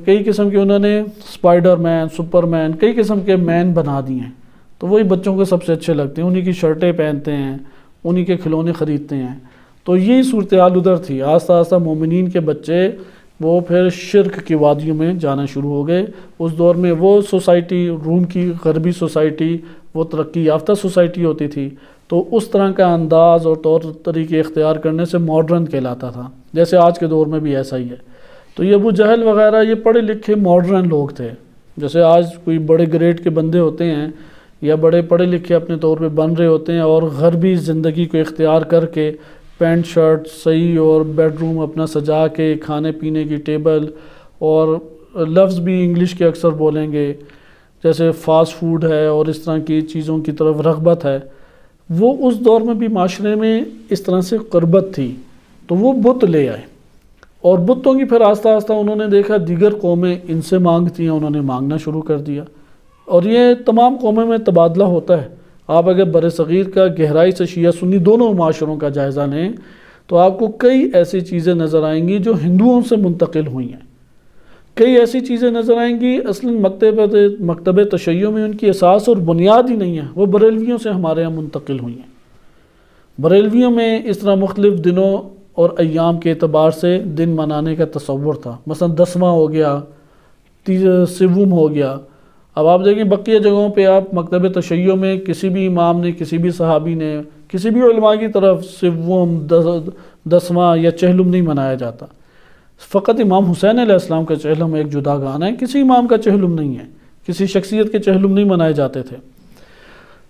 کئی قسم کے انہوں نے اسپائڈر مین، سپر مین، کئی قسم کے مین بنا دیے ہیں، تو وہی بچوں کو سب سے اچھے لگتے ہیں، انہی کی شرٹیں پہنتے ہیں، انہی کے کھلونے خریدتے ہیں۔ تو یہی صورتحال ادھر تھی، آہستہ آہستہ مومنین کے بچے وہ پھر شرک کی وادیوں میں جانا شروع ہو گئے۔ اس دور میں وہ سوسائٹی، روم کی غربی سوسائٹی، وہ ترقی یافتہ سوسائٹی ہوتی تھی، تو اس طرح کا انداز اور طور طریقے اختیار کرنے سے ماڈرن کہلاتا تھا، جیسے آج کے دور میں بھی ایسا ہی ہے۔ تو یہ ابو جہل وغیرہ یہ پڑھے لکھے ماڈرن لوگ تھے، جیسے آج کوئی بڑے گریڈ کے بندے ہوتے ہیں یا بڑے پڑھے لکھے اپنے طور پہ بن رہے ہوتے ہیں، اور غربی زندگی کو اختیار کر کے پینٹ شرٹ صحیح اور بیڈ روم اپنا سجا کے، کھانے پینے کی ٹیبل، اور لفظ بھی انگلش کے اکثر بولیں گے، جیسے فاسٹ فوڈ ہے اور اس طرح کی چیزوں کی طرف رغبت ہے، وہ اس دور میں بھی معاشرے میں اس طرح سے قربت تھی، تو وہ بت لے آئے، اور بتوں کی پھر آہستہ آہستہ انہوں نے دیکھا دیگر قومیں ان سے مانگتی ہیں، انہوں نے مانگنا شروع کر دیا، اور یہ تمام قوموں میں تبادلہ ہوتا ہے۔ آپ اگر بر صغیر کا گہرائی سے شیعہ سنی دونوں معاشروں کا جائزہ لیں تو آپ کو کئی ایسی چیزیں نظر آئیں گی جو ہندوؤں سے منتقل ہوئی ہیں، کئی ایسی چیزیں نظر آئیں گی اصلاً مکتب تشیع میں ان کی اساس اور بنیاد ہی نہیں ہے، وہ بریلویوں سے ہمارے یہاں منتقل ہوئی ہیں۔ بریلویوں میں اس طرح مختلف دنوں اور ایام کے اعتبار سے دن منانے کا تصور تھا، مثلا 10واں ہو گیا، 7واں ہو گیا۔ اب آپ دیکھیں بقیہ جگہوں پہ آپ مکتب تشیع میں کسی بھی امام نے، کسی بھی صحابی نے، کسی بھی علماء کی طرف 7واں 10واں یا چہلم نہیں منایا جاتا۔ فقط امام حسین علیہ السلام کا چہلم ایک جدا گانا ہے، کسی امام کا چہلم نہیں ہے، کسی شخصیت کے چہلم نہیں منائے جاتے تھے۔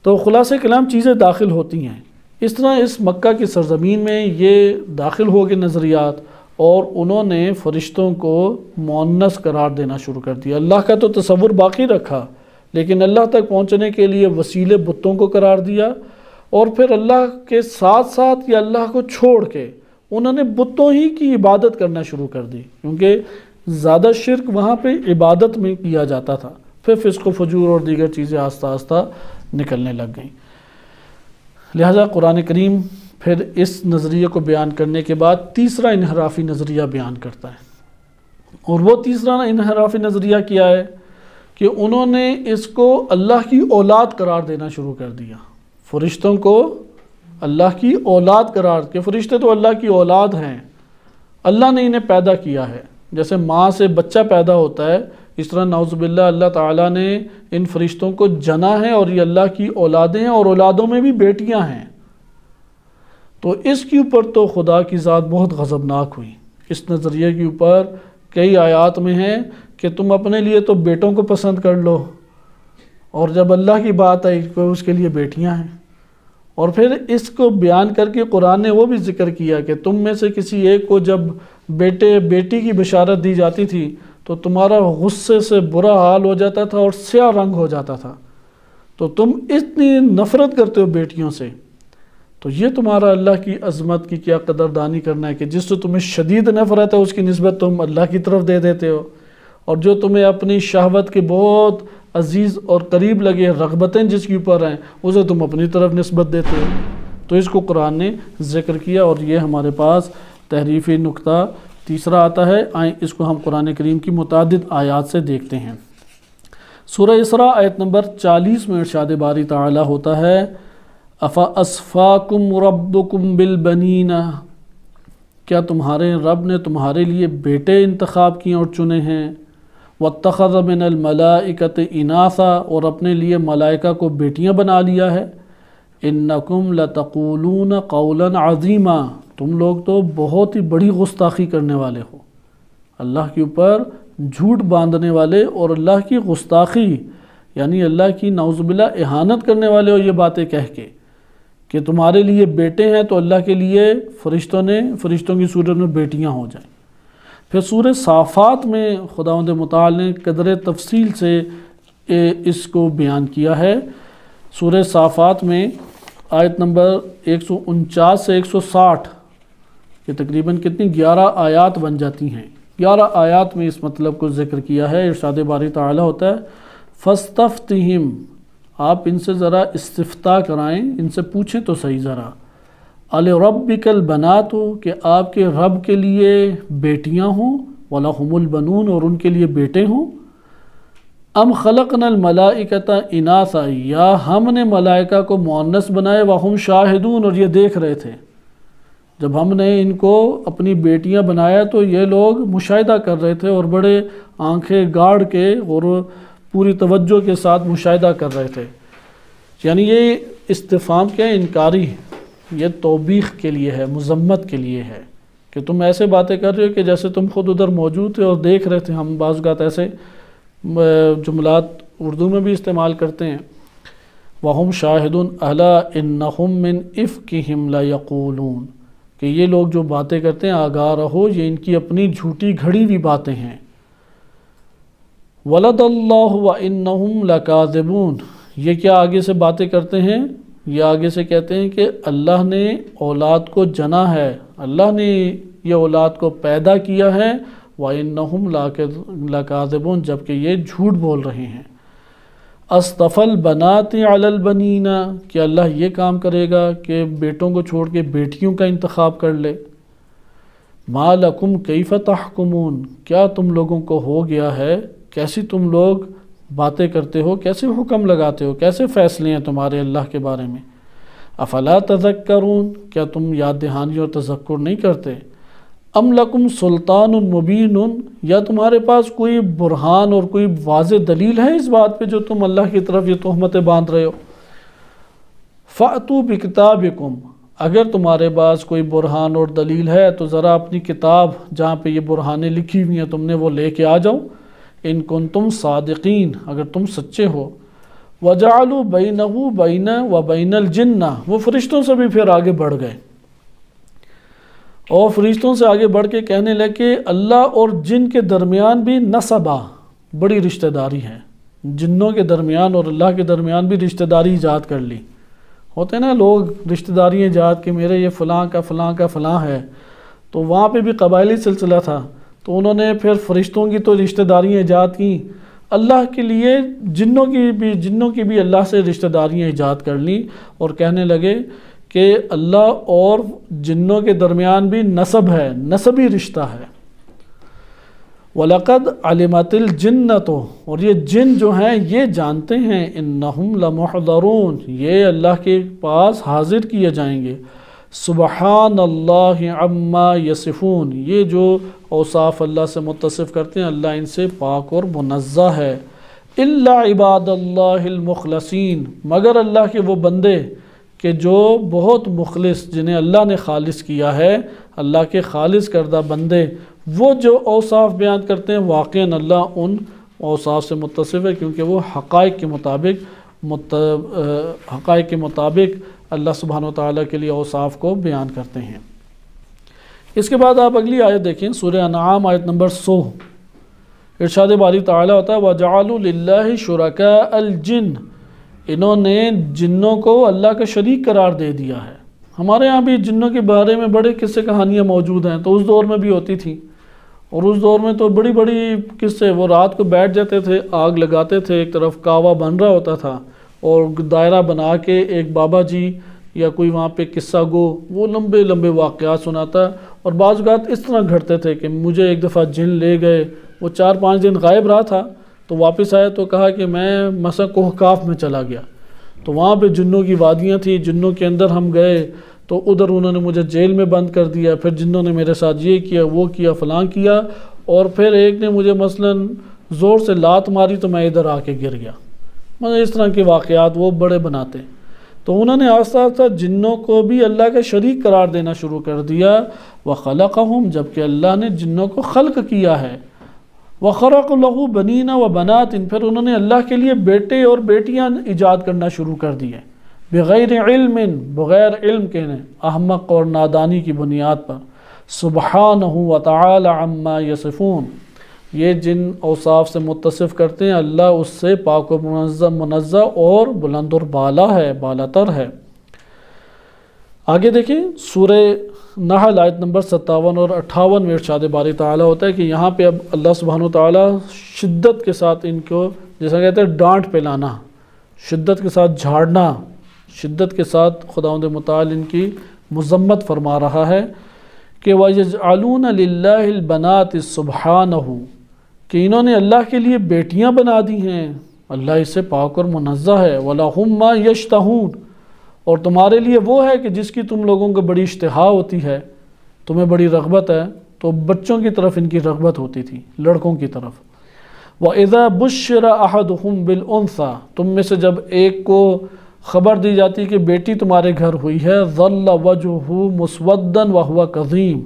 تو خلاصہ کلام چیزیں داخل ہوتی ہیں۔ اس طرح اس مکہ کی سرزمین میں یہ داخل ہو گئے نظریات، اور انہوں نے فرشتوں کو مؤنث قرار دینا شروع کر دیا۔ اللہ کا تو تصور باقی رکھا، لیکن اللہ تک پہنچنے کے لیے وسیلے بتوں کو قرار دیا، اور پھر اللہ کے ساتھ ساتھ یا اللہ کو چھوڑ کے انہوں نے بتوں ہی کی عبادت کرنا شروع کر دی، کیونکہ زیادہ شرک وہاں پہ عبادت میں کیا جاتا تھا۔ پھر فسق و فجور اور دیگر چیزیں آہستہ آہستہ نکلنے لگ گئیں۔ لہذا قرآن کریم پھر اس نظریے کو بیان کرنے کے بعد تیسرا انحرافی نظریہ بیان کرتا ہے، اور وہ تیسرا انحرافی نظریہ کیا ہے کہ انہوں نے اس کو اللہ کی اولاد قرار دینا شروع کر دیا۔ فرشتوں کو اللہ کی اولاد قرار، کہ فرشتے تو اللہ کی اولاد ہیں، اللہ نے انہیں پیدا کیا ہے۔ جیسے ماں سے بچہ پیدا ہوتا ہے، اس طرح نعوذ باللہ اللہ تعالیٰ نے ان فرشتوں کو جنا ہے، اور یہ اللہ کی اولادیں ہیں، اور اولادوں میں بھی بیٹیاں ہیں۔ تو اس کے اوپر تو خدا کی ذات بہت غضبناک ہوئی۔ اس نظریے کے اوپر کئی آیات میں ہیں کہ تم اپنے لیے تو بیٹوں کو پسند کر لو، اور جب اللہ کی بات آئی تو اس کے لیے بیٹیاں ہیں۔ اور پھر اس کو بیان کر کے قرآن نے وہ بھی ذکر کیا کہ تم میں سے کسی ایک کو جب بیٹی کی بشارت دی جاتی تھی تو تمہارا غصے سے برا حال ہو جاتا تھا اور سیاہ رنگ ہو جاتا تھا، تو تم اتنی نفرت کرتے ہو بیٹیوں سے۔ تو یہ تمہارا اللہ کی عظمت کی کیا قدردانی کرنا ہے کہ جس سے تمہیں شدید نفرت ہے اس کی نسبت تم اللہ کی طرف دے دیتے ہو، اور جو تمہیں اپنی شہوت کے بہت عزیز اور قریب لگے رغبتیں جس کے اوپر ہیں اسے تم اپنی طرف نسبت دیتے ہو۔ تو اس کو قرآن نے ذکر کیا، اور یہ ہمارے پاس تحریفی نقطہ تیسرا آتا ہے۔ آئیں اس کو ہم قرآن کریم کی متعدد آیات سے دیکھتے ہیں۔ سورہ اسراء آیت نمبر 40 میں ارشاد باری تعالی ہوتا ہے أَفَأَصْفَاكُمْ رَبُّكُمْ بِالْبَنِينَ، کیا تمہارے رب نے تمہارے لیے بیٹے انتخاب کیے اور چنے ہیں، وَاتَّخَذَ مِنَ الْمَلَائِكَةِ إِنَاثًا، اور اپنے لیے ملائکہ کو بیٹیاں بنا لیا ہے، إِنَّكُمْ لَتَقُولُونَ قَوْلًا عَظِيمًا، تم لوگ تو بہت ہی بڑی گستاخی کرنے والے ہو، اللہ کے اوپر جھوٹ باندھنے والے اور اللہ کی گستاخی یعنی اللہ کی نعوذ باللہ اہانت کرنے والے ہو یہ باتیں کہہ کے کہ تمہارے لیے بیٹے ہیں تو اللہ کے لیے فرشتوں کی صورت میں بیٹیاں ہو جائیں۔ پھر سورہ صافات میں خداوند متعال نے قدر تفصیل سے اس کو بیان کیا ہے۔ سورہ صافات میں آیت نمبر 149 سے 160 کہ تقریباً کتنی 11 آیات بن جاتی ہیں، 11 آیات میں اس مطلب کو ذکر کیا ہے۔ ارشاد باری تعالی ہوتا ہے فَاسْتَفْتِهِمْ، آپ ان سے ذرا استفتاء کرائیں، ان سے پوچھیں تو صحیح ذرا، أَلِرَبِّكَ الْبَنَاتُ، کہ آپ کے رب کے لیے بیٹیاں ہوں، وَلَهُمُ الْبَنُونَ، اور ان کے لیے بیٹے ہوں، ام خلقنا الملائکۃ اناثا، یا ہم نے ملائکہ کو مؤنث بنائے، وہم شاہدون، اور یہ دیکھ رہے تھے۔ جب ہم نے ان کو اپنی بیٹیاں بنایا تو یہ لوگ مشاہدہ کر رہے تھے اور بڑے آنکھیں گاڑ کے اور پوری توجہ کے ساتھ مشاہدہ کر رہے تھے۔ یعنی یہ استفہام کیا ہے؟ انکاری ہے، یہ توبیخ کے لیے ہے، مذمت کے لیے ہے کہ تم ایسے باتیں کر رہے ہو کہ جیسے تم خود ادھر موجود تھے اور دیکھ رہے تھے۔ ہم بعض اوقات ایسے جملات اردو میں بھی استعمال کرتے ہیں، وَهُمْ شَاهِدُونَ أَلَا إِنَّهُمْ مِنْ إِفْكِهِمْ لَيَقُولُونَ، کہ یہ لوگ جو باتیں کرتے ہیں آگاہ رہو، یہ ان کی اپنی جھوٹی گھڑی ہوئی باتیں ہیں۔ وَلَدَ اللَّهُ وَإِنَّهُمْ لَكَاذِبُونَ، یہ کیا آگے سے باتیں کرتے ہیں؟ یہ آگے سے کہتے ہیں کہ اللہ نے اولاد کو جنا ہے، اللہ نے یہ اولاد کو پیدا کیا ہے، وَإِنَّهُمْ لَكَاذِبُونَ، جبکہ یہ جھوٹ بول رہے ہیں۔ اصطفى البنات علی البنین، کہ اللہ یہ کام کرے گا کہ بیٹوں کو چھوڑ کے بیٹیوں کا انتخاب کر لے۔ ما لکم کیف تحکمون، کیا تم لوگوں کو ہو گیا ہے، کیسی تم لوگ باتیں کرتے ہو، کیسے حکم لگاتے ہو، کیسے فیصلے ہیں تمہارے اللہ کے بارے میں۔ افلا تذکرون، کیا تم یاد دہانی اور تذکر نہیں کرتے۔ ام لکم سلطان مبین، یا تمہارے پاس کوئی برہان اور کوئی واضح دلیل ہے اس بات پہ جو تم اللہ کی طرف یہ تہمتیں باندھ رہے ہو۔ فأتوا بکتابکم، اگر تمہارے پاس کوئی برہان اور دلیل ہے تو ذرا اپنی کتاب جہاں پہ یہ برہانیں لکھی ہوئی ہیں تم نے وہ لے کے آ جاؤ، ان کنتم صادقین، اگر تم سچے ہو۔ وجعلوا بینہ بین و بین الجنہ، وہ فرشتوں سے بھی پھر آگے بڑھ گئے اور فرشتوں سے آگے بڑھ کے کہنے لگے اللہ اور جن کے درمیان بھی نسبہ، بڑی رشتہ داری ہے، جنوں کے درمیان اور اللہ کے درمیان بھی رشتہ داری ایجاد کر لی۔ ہوتے ہیں نا لوگ رشتہ داری ایجاد کہ میرے یہ فلاں کا فلاں کا فلاں ہے، تو وہاں پہ بھی قبائلی سلسلہ تھا، تو انہوں نے پھر فرشتوں کی تو رشتہ داریاں ایجاد کیں، اللہ کے لیے جنوں کی بھی اللہ سے رشتہ داریاں ایجاد کر لیں اور کہنے لگے کہ اللہ اور جنوں کے درمیان بھی نسب ہے، نسبی رشتہ ہے۔ وَلَقَدْ عَلِمَتِ الْجِنَّةُ، اور یہ جن جو ہیں یہ جانتے ہیں، اِنَّهُمْ لَمُحْضَرُونَ، یہ اللہ کے پاس حاضر کیے جائیں گے۔ سبحان اللہ عما یصفون، یہ جو اوصاف اللہ سے متصف کرتے ہیں اللہ ان سے پاک اور منزہ ہے۔ الا عباد اللہ المخلصین، مگر اللہ کے وہ بندے کہ جو بہت مخلص، جنہیں اللہ نے خالص کیا ہے، اللہ کے خالص کردہ بندے، وہ جو اوصاف بیان کرتے ہیں واقعاً اللہ ان اوصاف سے متصف ہے، کیونکہ وہ حقائق کے مطابق اللہ سبحانہ و تعالیٰ کے لیے اوصاف کو بیان کرتے ہیں۔ اس کے بعد آپ اگلی آیت دیکھیں، سورہ انعام آیت نمبر 100، ارشاد باری تعالیٰ ہوتا ہے وَجَعَلُوا لِلَّهِ شُرَكَاءَ الْجِنِّ، انہوں نے جنوں کو اللہ کا شریک قرار دے دیا ہے۔ ہمارے ہاں بھی جنوں کے بارے میں بڑے قصے کہانیاں موجود ہیں، تو اس دور میں بھی ہوتی تھیں، اور اس دور میں تو بڑی بڑی قصے، وہ رات کو بیٹھ جاتے تھے، آگ لگاتے تھے، ایک طرف کعوہ بن رہا ہوتا تھا اور دائرہ بنا کے ایک بابا جی یا کوئی وہاں پہ قصہ گو وہ لمبے لمبے واقعات سناتا، اور بعض اوقات اس طرح گھٹتے تھے کہ مجھے ایک دفعہ جن لے گئے، وہ 4-5 دن غائب رہا تھا، تو واپس آیا تو کہا کہ میں مثلا کوہ کاف میں چلا گیا، تو وہاں پہ جنوں کی وادیاں تھیں، جنوں کے اندر ہم گئے تو ادھر انہوں نے مجھے جیل میں بند کر دیا، پھر جنوں نے میرے ساتھ یہ کیا وہ کیا فلاں کیا، اور پھر ایک نے مجھے مثلا زور سے لات ماری تو میں ادھر آ کے گر گیا، مطلب اس طرح کے واقعات وہ بڑے بناتے۔ تو انہوں نے آہستہ آہستہ جنوں کو بھی اللہ کا شریک قرار دینا شروع کر دیا۔ وَخَلَقَهُمْ، جبکہ اللہ نے جنوں کو خلق کیا ہے۔ وَخَرَقَ لَهُ بَنِينَ وَبَنَاتٍ، پھر انہوں نے اللہ کے لیے بیٹے اور بیٹیاں ایجاد کرنا شروع کر دیے، بغیر علم، بغیر علم کے، احمق اور نادانی کی بنیاد پر۔ سبحانہ وتعالی عما یصفون، یہ جن اوصاف سے متصف کرتے ہیں اللہ اس سے پاک و منزہ اور بلند اور بالا ہے، بالاتر ہے۔ آگے دیکھیں سورہ نحل آیت نمبر 57 اور 58 میں ارشاد باری تعالیٰ ہوتا ہے کہ یہاں پہ اب اللہ سبحانہ وتعالیٰ شدت کے ساتھ ان کو، جیسا کہتے ہیں ڈانٹ پلانا، شدت کے ساتھ جھاڑنا، شدت کے ساتھ خداوند متعال ان کی مذمت فرما رہا ہے کہ وَيَجْعَلُونَ لِلَّهِ الْبَنَاتِ سُبْحَانَهُ، کہ انہوں نے اللہ کے لیے بیٹیاں بنا دی ہیں، اللہ اس سے پاک اور منزہ ہے۔ وَلَهُمْ مَا يَشْتَهُونَ، اور تمہارے لیے وہ ہے کہ جس کی تم لوگوں کو بڑی اشتہا ہوتی ہے، تمہیں بڑی رغبت ہے، تو بچوں کی طرف ان کی رغبت ہوتی تھی، لڑکوں کی طرف۔ وَإِذَا بُشِّرَ أَحَدُهُمْ بِالْأُنثَى، تم میں سے جب ایک کو خبر دی جاتی کہ بیٹی تمہارے گھر ہوئی ہے، ظَلَّ وَجْهُهُ مُسْوَدًّا وَهُوَ كَظِيمٌ،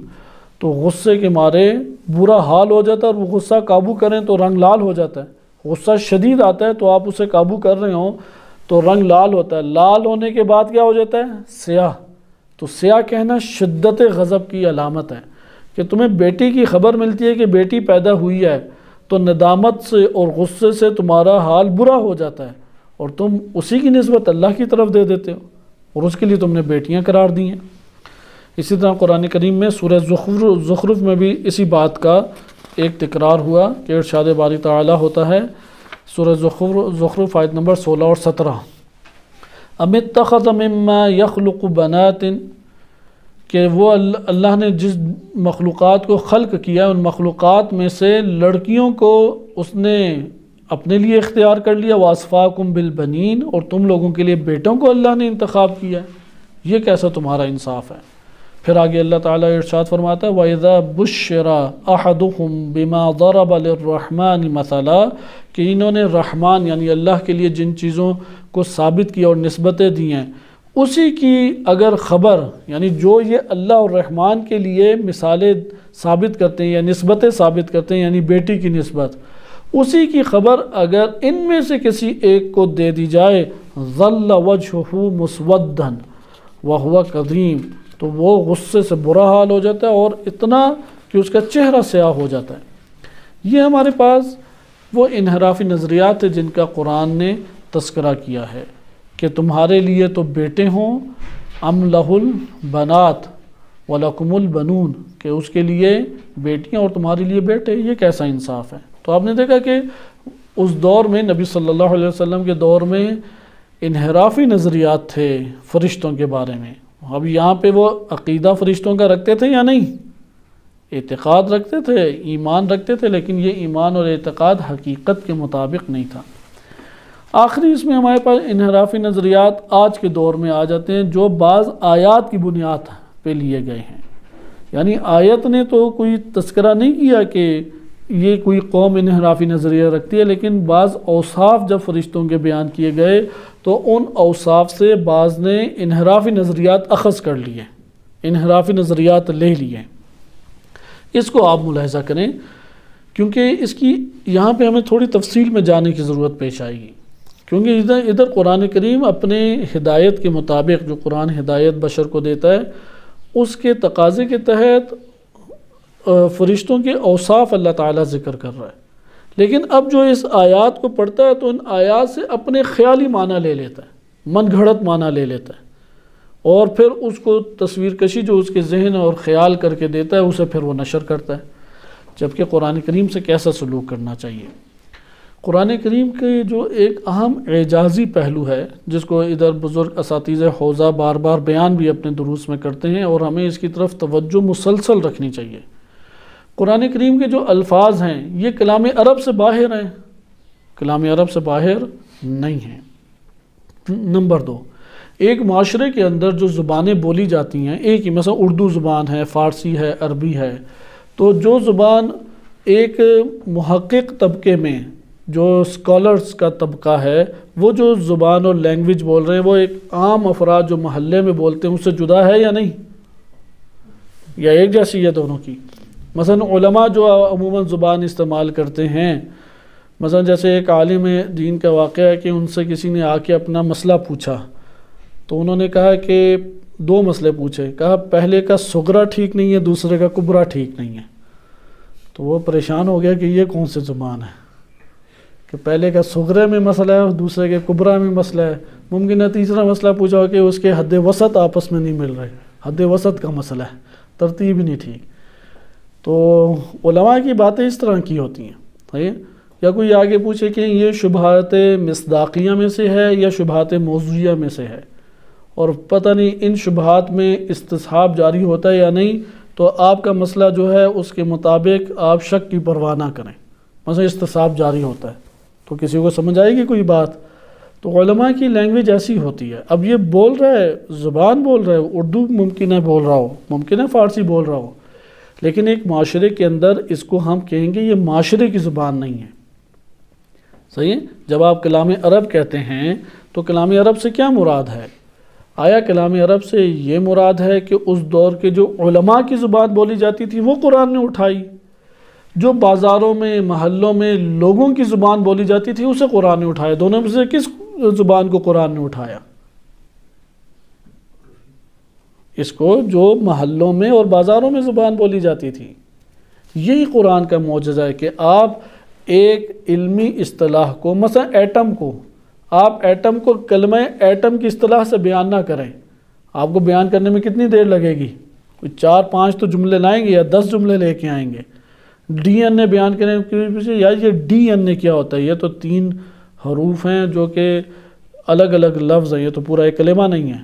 تو غصے کے مارے برا حال ہو جاتا ہے، اور وہ غصہ قابو کریں تو رنگ لال ہو جاتا ہے، غصہ شدید آتا ہے تو آپ اسے قابو کر رہے ہوں تو رنگ لال ہوتا ہے، لال ہونے کے بعد کیا ہو جاتا ہے؟ سیاہ۔ تو سیاہ کہنا شدت غضب کی علامت ہے، کہ تمہیں بیٹی کی خبر ملتی ہے کہ بیٹی پیدا ہوئی ہے تو ندامت سے اور غصے سے تمہارا حال برا ہو جاتا ہے، اور تم اسی کی نسبت اللہ کی طرف دے دیتے ہو، اور اس کے لیے تم نے بیٹیاں قرار دی ہیں۔ اسی طرح قرآن کریم میں سورہ زخرف میں بھی اسی بات کا ایک تکرار ہوا کہ ارشاد باری تعالیٰ ہوتا ہے سورہ زخرف آیت نمبر 16 اور 17، ام اتخذ مما یخلق بنات، کہ وہ اللہ نے جس مخلوقات کو خلق کیا ان مخلوقات میں سے لڑکیوں کو اس نے اپنے لیے اختیار کر لیا، وَأَصْفَاكُمْ بِالْبَنِينَ، اور تم لوگوں کے لیے بیٹوں کو اللہ نے انتخاب کیا. یہ کیسا تمہارا انصاف ہے؟ پھر آگے اللہ تعالیٰ ارشاد فرماتا ہے وَإِذَا بُشِّرَ أَحَدُهُمْ بِمَا ضَرَبَ لِلرَّحْمَنِ مَثَلًا، کہ انہوں نے رحمان یعنی اللہ کے لیے جن چیزوں کو ثابت کیا اور نسبتیں دی ہیں اسی کی اگر خبر، یعنی جو یہ اللہ اور رحمان کے لیے مثالیں ثابت کرتے ہیں یا نسبتیں ثابت کرتے ہیں، یعنی بیٹی کی نسبت، اسی کی خبر اگر ان میں سے کسی ایک کو دے دی جائے ظل وجہہ مسودًا وہو کظیم، تو وہ غصے سے برا حال ہو جاتا ہے اور اتنا کہ اس کا چہرہ سیاہ ہو جاتا ہے. یہ ہمارے پاس وہ انحرافی نظریات ہیں جن کا قرآن نے تذکرہ کیا ہے کہ تمہارے لیے تو بیٹے ہوں، ام لہ البنات ولکم البنون، کہ اس کے لیے بیٹیاں اور تمہارے لیے بیٹے. یہ کیسا انصاف ہے؟ تو آپ نے دیکھا کہ اس دور میں نبی صلی اللہ علیہ وسلم کے دور میں انحرافی نظریات تھے فرشتوں کے بارے میں. اب یہاں پہ وہ عقیدہ فرشتوں کا رکھتے تھے یا نہیں؟ اعتقاد رکھتے تھے، ایمان رکھتے تھے، لیکن یہ ایمان اور اعتقاد حقیقت کے مطابق نہیں تھا. آخری اس میں ہمارے پاس انحرافی نظریات آج کے دور میں آ جاتے ہیں جو بعض آیات کی بنیاد پہ لیے گئے ہیں. یعنی آیت نے تو کوئی تذکرہ نہیں کیا کہ یہ کوئی قوم انحرافی نظریہ رکھتی ہے، لیکن بعض اوصاف جب فرشتوں کے بیان کیے گئے تو ان اوصاف سے بعض نے انحرافی نظریات اخذ کر لیے، انحرافی نظریات لے لیے. اس کو آپ ملاحظہ کریں کیونکہ اس کی یہاں پہ ہمیں تھوڑی تفصیل میں جانے کی ضرورت پیش آئے گی، کیونکہ ادھر قرآن کریم اپنے ہدایت کے مطابق جو قرآن ہدایت بشر کو دیتا ہے اس کے تقاضے کے تحت فرشتوں کے اوصاف اللہ تعالیٰ ذکر کر رہا ہے. لیکن اب جو اس آیات کو پڑھتا ہے تو ان آیات سے اپنے خیالی معنی لے لیتا ہے، من گھڑت معنی لے لیتا ہے، اور پھر اس کو تصویر کشی جو اس کے ذہن اور خیال کر کے دیتا ہے اسے پھر وہ نشر کرتا ہے. جبکہ قرآن کریم سے کیسا سلوک کرنا چاہیے؟ قرآن کریم کے جو ایک اہم اعجازی پہلو ہے جس کو ادھر بزرگ اساتذہ حوزہ بار بار بیان بھی اپنے دروس میں کرتے ہیں اور ہمیں اس کی طرف توجہ مسلسل رکھنی چاہیے. قرآن کریم کے جو الفاظ ہیں یہ کلام عرب سے باہر ہیں، کلام عرب سے باہر نہیں ہیں. نمبر 2، ایک معاشرے کے اندر جو زبانیں بولی جاتی ہیں ایک ہی، مثلا اردو زبان ہے، فارسی ہے، عربی ہے، تو جو زبان ایک محقق طبقے میں جو اسکالرس کا طبقہ ہے وہ جو زبان اور لینگویج بول رہے ہیں وہ ایک عام افراد جو محلے میں بولتے ہیں اس سے جدا ہے یا نہیں؟ یا ایک جیسی ہے دونوں کی؟ مثلا علماء جو عموماً زبان استعمال کرتے ہیں، مثلا جیسے ایک عالم دین کا واقعہ ہے کہ ان سے کسی نے آ کے اپنا مسئلہ پوچھا تو انہوں نے کہا کہ 2 مسئلے پوچھے، کہا پہلے کا صغرا ٹھیک نہیں ہے، دوسرے کا کبرا ٹھیک نہیں ہے. تو وہ پریشان ہو گیا کہ یہ کون سی زبان ہے کہ پہلے کا صغرے میں مسئلہ ہے اور دوسرے کے کبرا میں مسئلہ ہے. ممکن ہے تیسرا مسئلہ پوچھا ہو کہ اس کے حد وسط آپس میں نہیں مل رہے، حد وسط کا مسئلہ ہے، ترتیب نہیں ٹھیک. تو علماء کی باتیں اس طرح کی ہوتی ہیں. صحیح؟ یا کوئی آگے پوچھے کہ یہ شبہات مصداقیہ میں سے ہے یا شبہات موضوعیہ میں سے ہے، اور پتہ نہیں ان شبہات میں استصحاب جاری ہوتا ہے یا نہیں، تو آپ کا مسئلہ جو ہے اس کے مطابق آپ شک کی پرواہ نہ کریں. مثلا استصحاب جاری ہوتا ہے تو کسی کو سمجھ آئے گی کوئی بات؟ تو علماء کی لینگویج ایسی ہوتی ہے. اب یہ بول رہا ہے، زبان بول رہا ہے، اردو ممکن ہے بول رہا ہو، ممکن ہے فارسی بول رہا ہو، لیکن ایک معاشرے کے اندر اس کو ہم کہیں گے یہ معاشرے کی زبان نہیں ہے. صحیح ہے؟ جب آپ کلام عرب کہتے ہیں تو کلام عرب سے کیا مراد ہے؟ آیا کلام عرب سے یہ مراد ہے کہ اس دور کے جو علماء کی زبان بولی جاتی تھی وہ قرآن نے اٹھائی، جو بازاروں میں محلوں میں لوگوں کی زبان بولی جاتی تھی اسے قرآن نے اٹھایا؟ دونوں میں سے کس زبان کو قرآن نے اٹھایا؟ اس کو جو محلوں میں اور بازاروں میں زبان بولی جاتی تھی. یہی قرآن کا معجزہ ہے کہ آپ ایک علمی اصطلاح کو، مثلا ایٹم کو، آپ ایٹم کو کلمہ ایٹم کی اصطلاح سے بیان نہ کریں، آپ کو بیان کرنے میں کتنی دیر لگے گی؟ کوئی 4-5 تو جملے لائیں گے یا 10 جملے لے کے آئیں گے. ڈی این اے بیان کریں یا یہ ڈی این اے کیا ہوتا ہے؟ یہ تو 3 حروف ہیں جو کہ الگ الگ لفظ ہیں، یہ تو پورا ایک کلمہ نہیں ہے.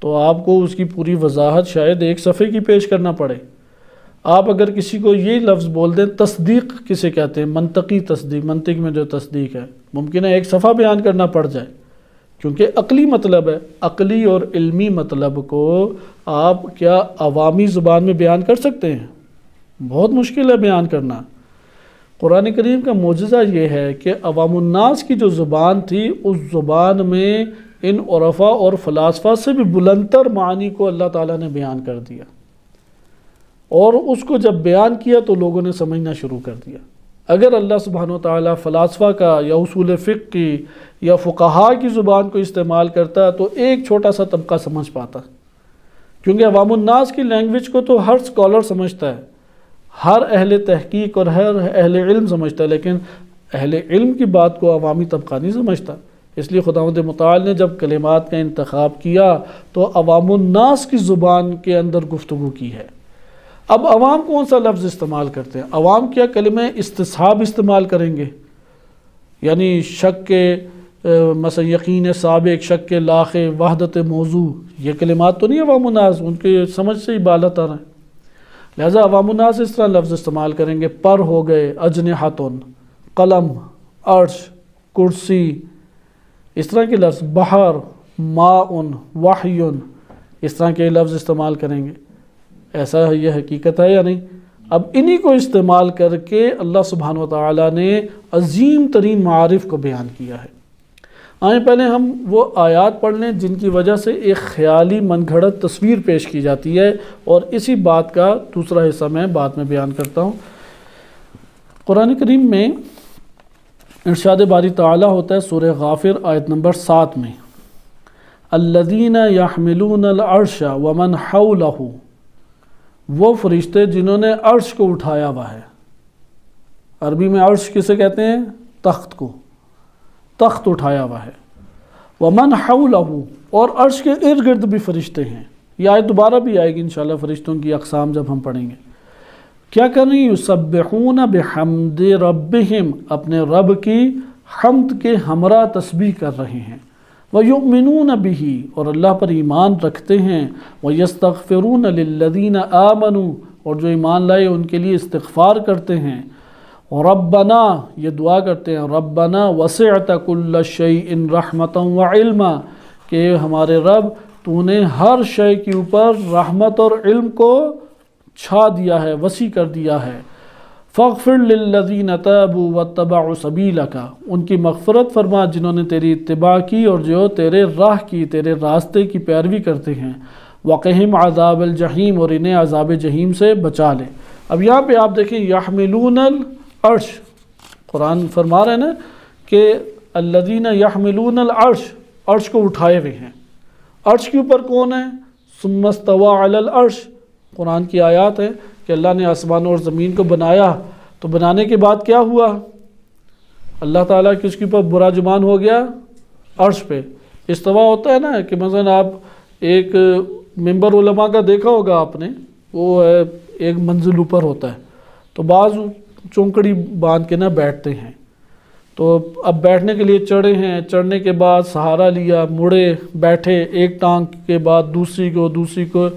تو آپ کو اس کی پوری وضاحت شاید ایک صفحے کی پیش کرنا پڑے۔ آپ اگر کسی کو یہ لفظ بول دیں، تصدیق کسے کہتے ہیں؟ منطقی تصدیق، منطق میں جو تصدیق ہے، ممکن ہے ایک صفحہ بیان کرنا پڑ جائے، کیونکہ عقلی مطلب ہے۔ عقلی اور علمی مطلب کو آپ کیا عوامی زبان میں بیان کر سکتے ہیں؟ بہت مشکل ہے بیان کرنا۔ قرآن کریم کا معجزہ یہ ہے کہ عوام الناس کی جو زبان تھی، اس زبان میں ان عرفاء اور فلاسفہ سے بھی بلندتر معانی کو اللہ تعالیٰ نے بیان کر دیا، اور اس کو جب بیان کیا تو لوگوں نے سمجھنا شروع کر دیا۔ اگر اللہ سبحانہ و تعالیٰ فلاسفہ کا یا اصول فقہ کی یا فقہاء کی زبان کو استعمال کرتا تو ایک چھوٹا سا طبقہ سمجھ پاتا، کیونکہ عوام الناس کی لینگویج کو تو ہر اسکالر سمجھتا ہے، ہر اہل تحقیق اور ہر اہل علم سمجھتا ہے، لیکن اہل علم کی بات کو عوامی طبقہ نہیں سمجھتا۔ اس لیے خداوند متعال نے جب کلمات کا انتخاب کیا تو عوام الناس کی زبان کے اندر گفتگو کی ہے۔ اب عوام کون سا لفظ استعمال کرتے ہیں؟ عوام کیا کلمہ استصحاب استعمال کریں گے؟ یعنی شک کے مثلا یقین سابق، شک کے لاخ، وحدت موضوع، یہ کلمات تو نہیں عوام الناس ان کے سمجھ سے ہی بالت آ رہے ہیں، لہذا عوام الناس اس طرح لفظ استعمال کریں گے۔ پر ہو گئے، اجنحتن، قلم، عرش، کرسی، اس طرح کے لفظ، بحر، ماء، وحی، اس طرح کے لفظ استعمال کریں گے۔ ایسا یہ حقیقت ہے یا نہیں؟ اب انہی کو استعمال کر کے اللہ سبحانہ و تعالیٰ نے عظیم ترین معارف کو بیان کیا ہے۔ آئیں پہلے ہم وہ آیات پڑھ لیں جن کی وجہ سے ایک خیالی من گھڑت تصویر پیش کی جاتی ہے، اور اسی بات کا دوسرا حصہ میں بعد میں بیان کرتا ہوں۔ قرآن کریم میں ارشاد باری تعالیٰ ہوتا ہے سورہ غافر آیت نمبر 7 میں، الذین یحملون العرش ومن حولہ، وہ فرشتے جنہوں نے عرش کو اٹھایا ہوا ہے۔ عربی میں عرش کسے کہتے ہیں؟ تخت کو، تخت اٹھایا ہوا ہے۔ ومن حولہ، اور عرش کے ارد گرد بھی فرشتے ہیں۔ یہ آیت دوبارہ بھی آئے گی انشاءاللہ فرشتوں کی اقسام جب ہم پڑھیں گے۔ کیا کر رہی ہیں؟ یسبحون بحمد ربہم، اپنے رب کی حمد کے ہمراہ تسبیح کر رہے ہیں۔ وَيُؤْمِنُونَ بِهِ، اور اللہ پر ایمان رکھتے ہیں۔ وَيَسْتَغْفِرُونَ لِلَّذِينَ آمَنُوا، اور جو ایمان لائے ان کے لیے استغفار کرتے ہیں۔ ربنا، یہ دعا کرتے ہیں، ربنا وسعت كل شيء رحمة وعلما، کہ ہمارے رب تو نے ہر شے کے اوپر رحمت اور علم کو چھا دیا ہے، وسیع کر دیا ہے۔ فاغفر للذین تابوا واتبعوا سبیلک، ان کی مغفرت فرما جنہوں نے تیری اتباع کی اور جو تیرے راہ کی، تیرے راستے کی پیروی کرتے ہیں۔ وقہم عذاب الجحیم، اور انہیں عذاب جہیم سے بچا لے۔ اب یہاں پہ آپ دیکھیں یحملون العرش، قرآن فرما رہے ہیں نا کہ الذین یحملون العرش، عرش کو اٹھائے ہوئے ہیں۔ عرش کے اوپر کون ہے؟ ثم استوى علی العرش، قرآن کی آیات ہے کہ اللہ نے آسمان اور زمین کو بنایا، تو بنانے کے بعد کیا ہوا؟ اللہ تعالیٰ کس کے اوپر برا جمان ہو گیا؟ عرش پہ۔ استوا ہوتا ہے نا کہ مثلا آپ ایک ممبر علماء کا دیکھا ہوگا آپ نے، وہ ہے ایک منزل اوپر ہوتا ہے، تو بعض چونکڑی باندھ کے نہ بیٹھتے ہیں، تو اب بیٹھنے کے لیے چڑھے ہیں، چڑھنے کے بعد سہارا لیا، مڑے، بیٹھے، ایک ٹانگ کے بعد دوسری کو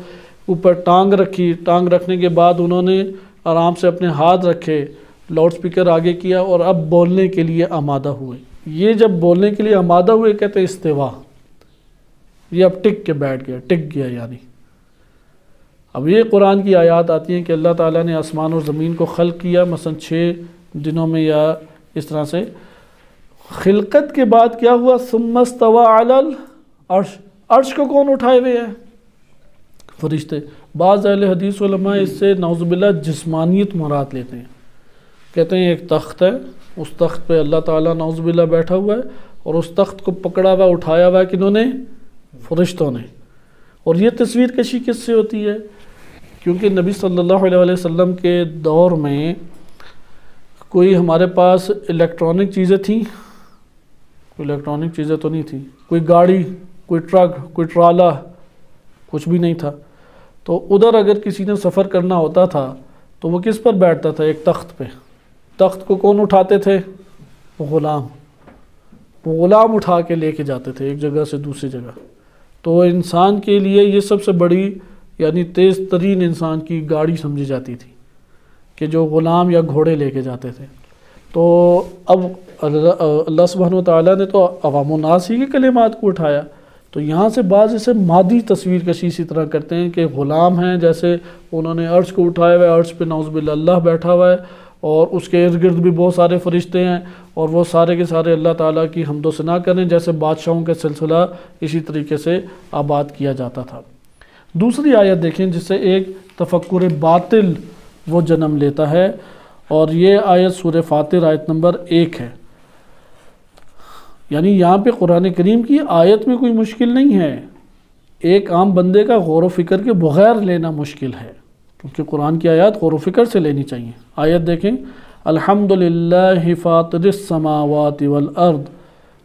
اوپر ٹانگ رکھی، ٹانگ رکھنے کے بعد انہوں نے آرام سے اپنے ہاتھ رکھے، لاؤڈ سپیکر آگے کیا، اور اب بولنے کے لیے آمادہ ہوئے۔ یہ جب بولنے کے لیے آمادہ ہوئے کہتے ہیں استوا، یہ اب ٹک کے بیٹھ گیا، ٹک گیا یعنی۔ اب یہ قرآن کی آیات آتی ہیں کہ اللہ تعالیٰ نے آسمان اور زمین کو خلق کیا مثلا 6 دنوں میں یا اس طرح سے۔ خلقت کے بعد کیا ہوا؟ ثم استوى علی العرش، عرش کو کون اٹھائے ہوئے ہیں؟ فرشتے۔ بعض اہل حدیث علماء اس سے نعوذ باللہ جسمانیت مراد لیتے ہیں، کہتے ہیں ایک تخت ہے، اس تخت پہ اللہ تعالیٰ نعوذ باللہ بیٹھا ہوا ہے، اور اس تخت کو پکڑا ہوا اٹھایا ہوا ہے کنہوں نے؟ فرشتوں نے۔ اور یہ تصویر کشی کس سے ہوتی ہے؟ کیونکہ نبی صلی اللہ علیہ وسلم کے دور میں کوئی ہمارے پاس الیکٹرانک چیزیں تھیں؟ کوئی الیکٹرانک چیزیں تو نہیں تھیں، کوئی گاڑی، کوئی ٹرک، کوئی ٹرالا، کچھ بھی نہیں تھا۔ تو ادھر اگر کسی نے سفر کرنا ہوتا تھا تو وہ کس پر بیٹھتا تھا؟ ایک تخت پہ۔ تخت کو کون اٹھاتے تھے؟ غلام۔ وہ غلام اٹھا کے لے کے جاتے تھے ایک جگہ سے دوسری جگہ۔ تو انسان کے لیے یہ سب سے بڑی یعنی تیز ترین انسان کی گاڑی سمجھی جاتی تھی کہ جو غلام یا گھوڑے لے کے جاتے تھے۔ تو اب اللہ سبحانہ و تعالیٰ نے تو عوام الناس ہی کے کلمات کو اٹھایا، تو یہاں سے بعض اسے مادی تصویر کشی اسی طرح کرتے ہیں کہ غلام ہیں، جیسے انہوں نے عرش کو اٹھایا ہوا ہے، عرش پہ نعوذ باللہ اللہ بیٹھا ہوا ہے اور اس کے ارد گرد بھی بہت سارے فرشتے ہیں اور وہ سارے کے سارے اللہ تعالیٰ کی حمد و ثنا کریں، جیسے بادشاہوں کا سلسلہ اسی طریقے سے آباد کیا جاتا تھا۔ دوسری آیت دیکھیں جس سے ایک تفکر باطل وہ جنم لیتا ہے، اور یہ آیت سورہ فاطر آیت نمبر 1 ہے۔ یعنی یہاں پہ قرآن کریم کی آیت میں کوئی مشکل نہیں ہے، ایک عام بندے کا غور و فکر کے بغیر لینا مشکل ہے، کیونکہ قرآن کی آیات غور و فکر سے لینی چاہیے۔ آیت دیکھیں، الحمدللہ فاطر السماوات والارض،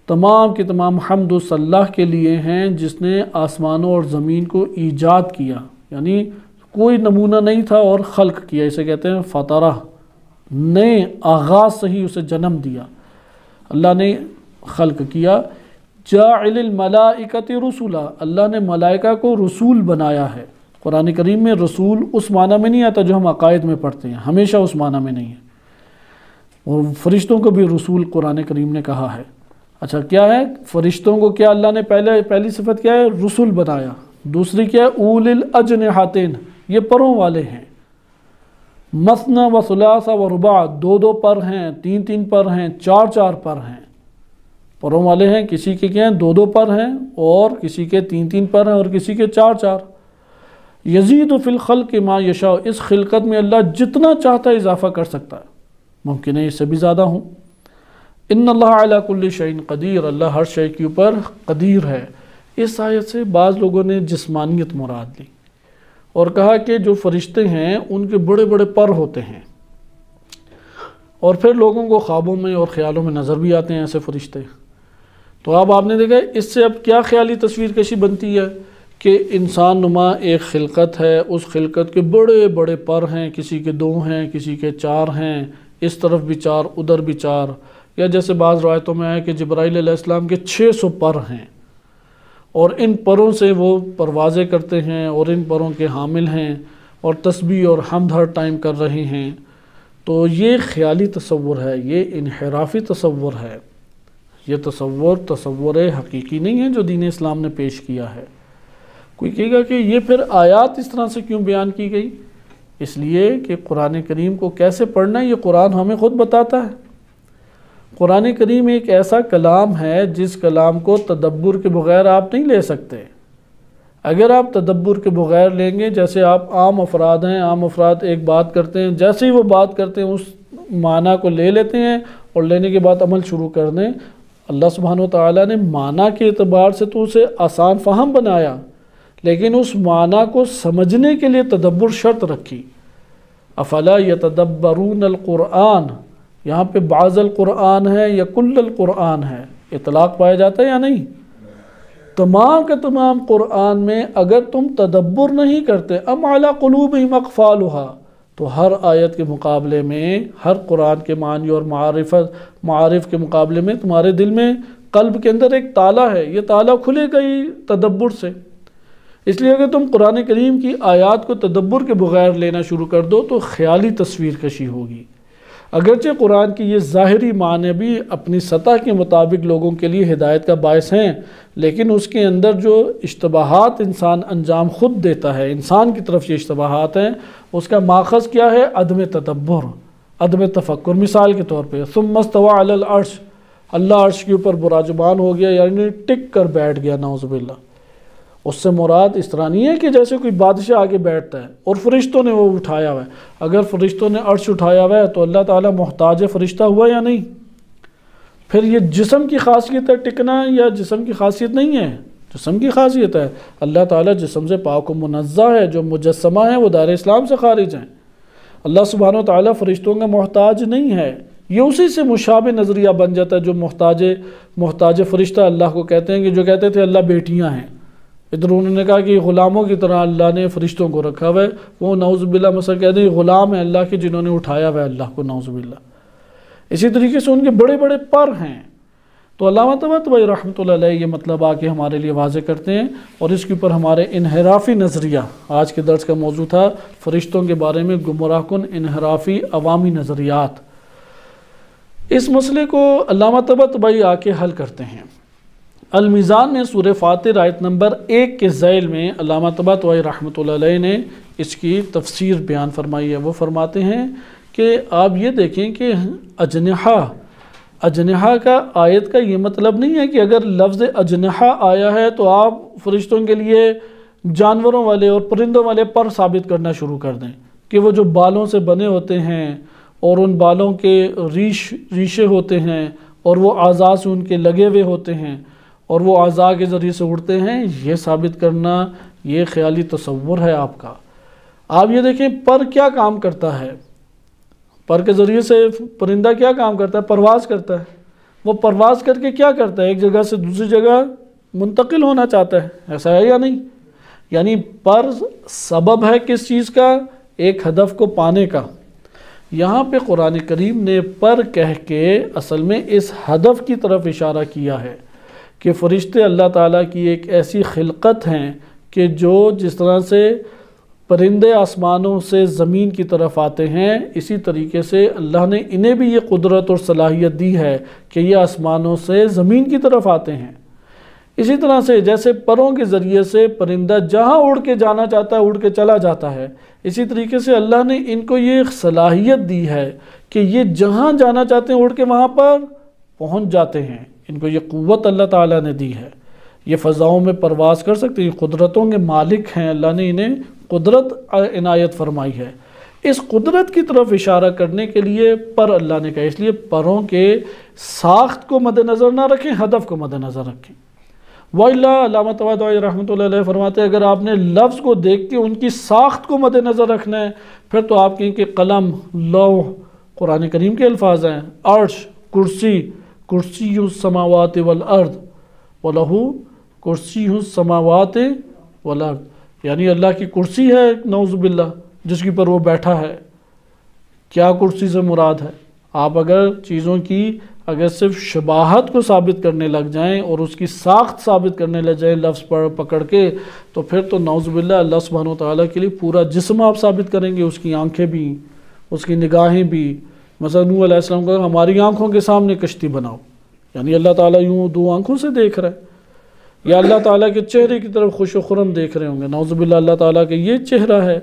تمام کے تمام حمد و اللہ کے لیے ہیں جس نے آسمانوں اور زمین کو ایجاد کیا، یعنی کوئی نمونہ نہیں تھا اور خلق کیا، اسے کہتے ہیں فطرہ، نئے آغاز سے ہی اسے جنم دیا، اللہ نے خلق کیا۔ جاعل الملائکۃ رسولا، اللہ نے ملائکہ کو رسول بنایا ہے۔ قرآن کریم میں رسول اس معنی میں نہیں آتا جو ہم عقائد میں پڑھتے ہیں، ہمیشہ اس معنی میں نہیں ہے، اور فرشتوں کو بھی رسول قرآن کریم نے کہا ہے۔ اچھا کیا ہے فرشتوں کو، کیا اللہ نے پہلی صفت کیا ہے؟ رسول بنایا۔ دوسری کیا ہے؟ اول الاجنحتین، یہ پروں والے ہیں۔ مثنی و ثلاث و رباع، دو دو پر ہیں، تین تین پر ہیں، چار چار پر ہیں، پروں والے ہیں۔ کسی کے کیا ہیں؟ دو دو پر ہیں، اور کسی کے تین تین پر ہیں، اور کسی کے چار چار۔ یزید فی الخلق ما یشاء، اس خلقت میں اللہ جتنا چاہتا ہے اضافہ کر سکتا ہے، ممکن ہے اس سے بھی زیادہ ہوں۔ ان اللہ علی کل شیء قدیر، اللہ ہر شے کے اوپر قدیر ہے۔ اس آیت سے بعض لوگوں نے جسمانیت مراد لی اور کہا کہ جو فرشتے ہیں ان کے بڑے بڑے پر ہوتے ہیں، اور پھر لوگوں کو خوابوں میں اور خیالوں میں نظر بھی آتے ہیں ایسے فرشتے۔ تو اب آپ نے دیکھا اس سے اب کیا خیالی تصویر کشی بنتی ہے کہ انسان نما ایک خلقت ہے، اس خلقت کے بڑے بڑے پر ہیں، کسی کے 2 ہیں، کسی کے 4 ہیں، اس طرف بھی 4 ادھر بھی 4، یا جیسے بعض روایتوں میں ہے کہ جبرائیل علیہ السلام کے 600 پر ہیں، اور ان پروں سے وہ پروازیں کرتے ہیں اور ان پروں کے حامل ہیں اور تسبیح اور حمد ہر ٹائم کر رہے ہیں۔ تو یہ خیالی تصور ہے، یہ انحرافی تصور ہے، یہ تصور حقیقی نہیں ہے جو دین اسلام نے پیش کیا ہے۔ کوئی کہے گا کہ یہ پھر آیات اس طرح سے کیوں بیان کی گئی؟ اس لیے کہ قرآن کریم کو کیسے پڑھنا ہے یہ قرآن ہمیں خود بتاتا ہے۔ قرآن کریم ایک ایسا کلام ہے جس کلام کو تدبر کے بغیر آپ نہیں لے سکتے۔ اگر آپ تدبر کے بغیر لیں گے، جیسے آپ عام افراد ہیں، عام افراد ایک بات کرتے ہیں، جیسے ہی وہ بات کرتے ہیں اس معنی کو لے لیتے ہیں اور لینے کے بعد عمل شروع کر دیں۔ اللہ سبحانہ و تعالیٰ نے معنی کے اعتبار سے تو اسے آسان فہم بنایا، لیکن اس معنی کو سمجھنے کے لیے تدبر شرط رکھی۔ افلا یتدبرون القرآن، یہاں پہ بعض القرآن ہے یا کل القرآن ہے، اطلاق پایا جاتا ہے یا نہیں؟ تمام کے تمام قرآن میں اگر تم تدبر نہیں کرتے، ام علی قلوبہم اقفالھا، تو ہر آیت کے مقابلے میں، ہر قرآن کے معنی اور معارف کے مقابلے میں تمہارے دل میں، قلب کے اندر ایک تالا ہے، یہ تالا کھلے گا ہی تدبر سے۔ اس لیے اگر تم قرآن کریم کی آیات کو تدبر کے بغیر لینا شروع کر دو تو خیالی تصویر کشی ہوگی۔ اگرچہ قرآن کی یہ ظاہری معنی بھی اپنی سطح کے مطابق لوگوں کے لیے ہدایت کا باعث ہیں، لیکن اس کے اندر جو اشتباہات انسان انجام خود دیتا ہے، انسان کی طرف یہ اشتباہات ہیں، اس کا ماخذ کیا ہے؟ عدم تدبر، عدم تفکر۔ مثال کے طور پہ ثم استوى علی العرش، اللہ عرش کے اوپر براجمان ہو گیا، یعنی ٹک کر بیٹھ گیا، نعوذ باللہ۔ اس سے مراد اس طرح نہیں ہے کہ جیسے کوئی بادشاہ آگے بیٹھتا ہے اور فرشتوں نے وہ اٹھایا ہوا ہے۔ اگر فرشتوں نے عرش اٹھایا ہوا ہے تو اللہ تعالیٰ محتاج فرشتہ ہوا یا نہیں؟ پھر یہ جسم کی خاصیت ہے ٹکنا، یا جسم کی خاصیت نہیں ہے؟ جسم کی خاصیت ہے۔ اللہ تعالیٰ جسم سے پاک و منزہ ہے، جو مجسمہ ہیں وہ دار اسلام سے خارج ہیں۔ اللہ سبحانہ و تعالیٰ فرشتوں کا محتاج نہیں ہے۔ یہ اسی سے مشابہ نظریہ بن جاتا ہے جو محتاج فرشتہ اللہ کو کہتے ہیں، کہ جو کہتے تھے اللہ بیٹیاں ہیں۔ ادھر انہوں نے کہا کہ غلاموں کی طرح اللہ نے فرشتوں کو رکھا ہوا ہے، وہ نعوذ باللہ مثلا کہتے ہیں غلام ہیں اللہ کے جنہوں نے اٹھایا ہوا ہے اللہ کو، نعوذ باللہ۔ اسی طریقے سے ان کے بڑے بڑے پر ہیں، تو علامہ طباطبائی رحمۃ اللہ علیہ یہ مطلب آ کے ہمارے لیے واضح کرتے ہیں، اور اس کے اوپر ہمارے انحرافی نظریہ، آج کے درس کا موضوع تھا فرشتوں کے بارے میں گمراہ کن انحرافی عوامی نظریات، اس مسئلے کو علامہ طباطبائی آ کے حل کرتے ہیں۔ المیزان میں سورہ فاطر آیت نمبر 1 کے ذیل میں علامہ طباطبائی رحمۃ اللہ علیہ نے اس کی تفسیر بیان فرمائی ہے۔ وہ فرماتے ہیں کہ آپ یہ دیکھیں کہ اجنحہ کا آیت کا یہ مطلب نہیں ہے کہ اگر لفظ اجنحہ آیا ہے تو آپ فرشتوں کے لیے جانوروں والے اور پرندوں والے پر ثابت کرنا شروع کر دیں، کہ وہ جو بالوں سے بنے ہوتے ہیں اور ان بالوں کے ریشے ہوتے ہیں اور وہ اعضاء سے ان کے لگے ہوئے ہوتے ہیں اور وہ اعضاء کے ذریعے سے اڑتے ہیں، یہ ثابت کرنا یہ خیالی تصور ہے آپ کا۔ آپ یہ دیکھیں پر کیا کام کرتا ہے، پر کے ذریعے سے پرندہ کیا کام کرتا ہے، پرواز کرتا ہے۔ وہ پرواز کر کے کیا کرتا ہے، ایک جگہ سے دوسری جگہ منتقل ہونا چاہتا ہے، ایسا ہے یا نہیں؟ یعنی پر سبب ہے کس چیز کا، ایک ہدف کو پانے کا۔ یہاں پہ قرآن کریم نے پر کہہ کے اصل میں اس ہدف کی طرف اشارہ کیا ہے کہ فرشتے اللہ تعالیٰ کی ایک ایسی خلقت ہیں کہ جو جس طرح سے پرندے آسمانوں سے زمین کی طرف آتے ہیں، اسی طریقے سے اللہ نے انہیں بھی یہ قدرت اور صلاحیت دی ہے کہ یہ آسمانوں سے زمین کی طرف آتے ہیں۔ اسی طرح سے جیسے پروں کے ذریعے سے پرندہ جہاں اڑ کے جانا چاہتا ہے اڑ کے چلا جاتا ہے، اسی طریقے سے اللہ نے ان کو یہ صلاحیت دی ہے کہ یہ جہاں جانا چاہتے ہیں اڑ کے وہاں پر پہنچ جاتے ہیں۔ ان کو یہ قوت اللہ تعالیٰ نے دی ہے، یہ فضاؤں میں پرواز کر سکتے ہیں، قدرتوں کے مالک ہیں، اللہ نے انہیں قدرت عنایت فرمائی ہے۔ اس قدرت کی طرف اشارہ کرنے کے لیے پر اللہ نے کہا، اس لیے پروں کے ساخت کو مد نظر نہ رکھیں، ہدف کو مد نظر رکھیں۔ وَإِلَّا علامہ طباطبائی رحمۃ اللہ علیہ فرماتے ہیں اگر آپ نے لفظ کو دیکھ کے ان کی ساخت کو مد نظر رکھنا ہے، پھر تو آپ کہیں کہ قلم، لوح قرآن کریم کے الفاظ ہیں، عرش، کرسی السماوات والارض وَلَهُ کرسی السماوات والارض، یعنی اللہ کی کرسی ہے نعوذ باللہ جس کے پر وہ بیٹھا ہے۔ کیا کرسی سے مراد ہے؟ آپ اگر چیزوں کی اگر صرف شباہت کو ثابت کرنے لگ جائیں اور اس کی ساخت ثابت کرنے لگ جائیں لفظ پر پکڑ کے، تو پھر تو نعوذ باللہ اللہ سبحانہ و تعالیٰ کے لیے پورا جسم آپ ثابت کریں گے، اس کی آنکھیں بھی، اس کی نگاہیں بھی۔ مثلا نوح علیہ السلام کو ہماری آنکھوں کے سامنے کشتی بناؤ، یعنی اللہ تعالیٰ یوں دو آنکھوں سے دیکھ رہا ہے، یا اللہ تعالیٰ کے چہرے کی طرف خوش و خرم دیکھ رہے ہوں گے، نعوذ باللہ اللہ تعالیٰ کا یہ چہرہ ہے،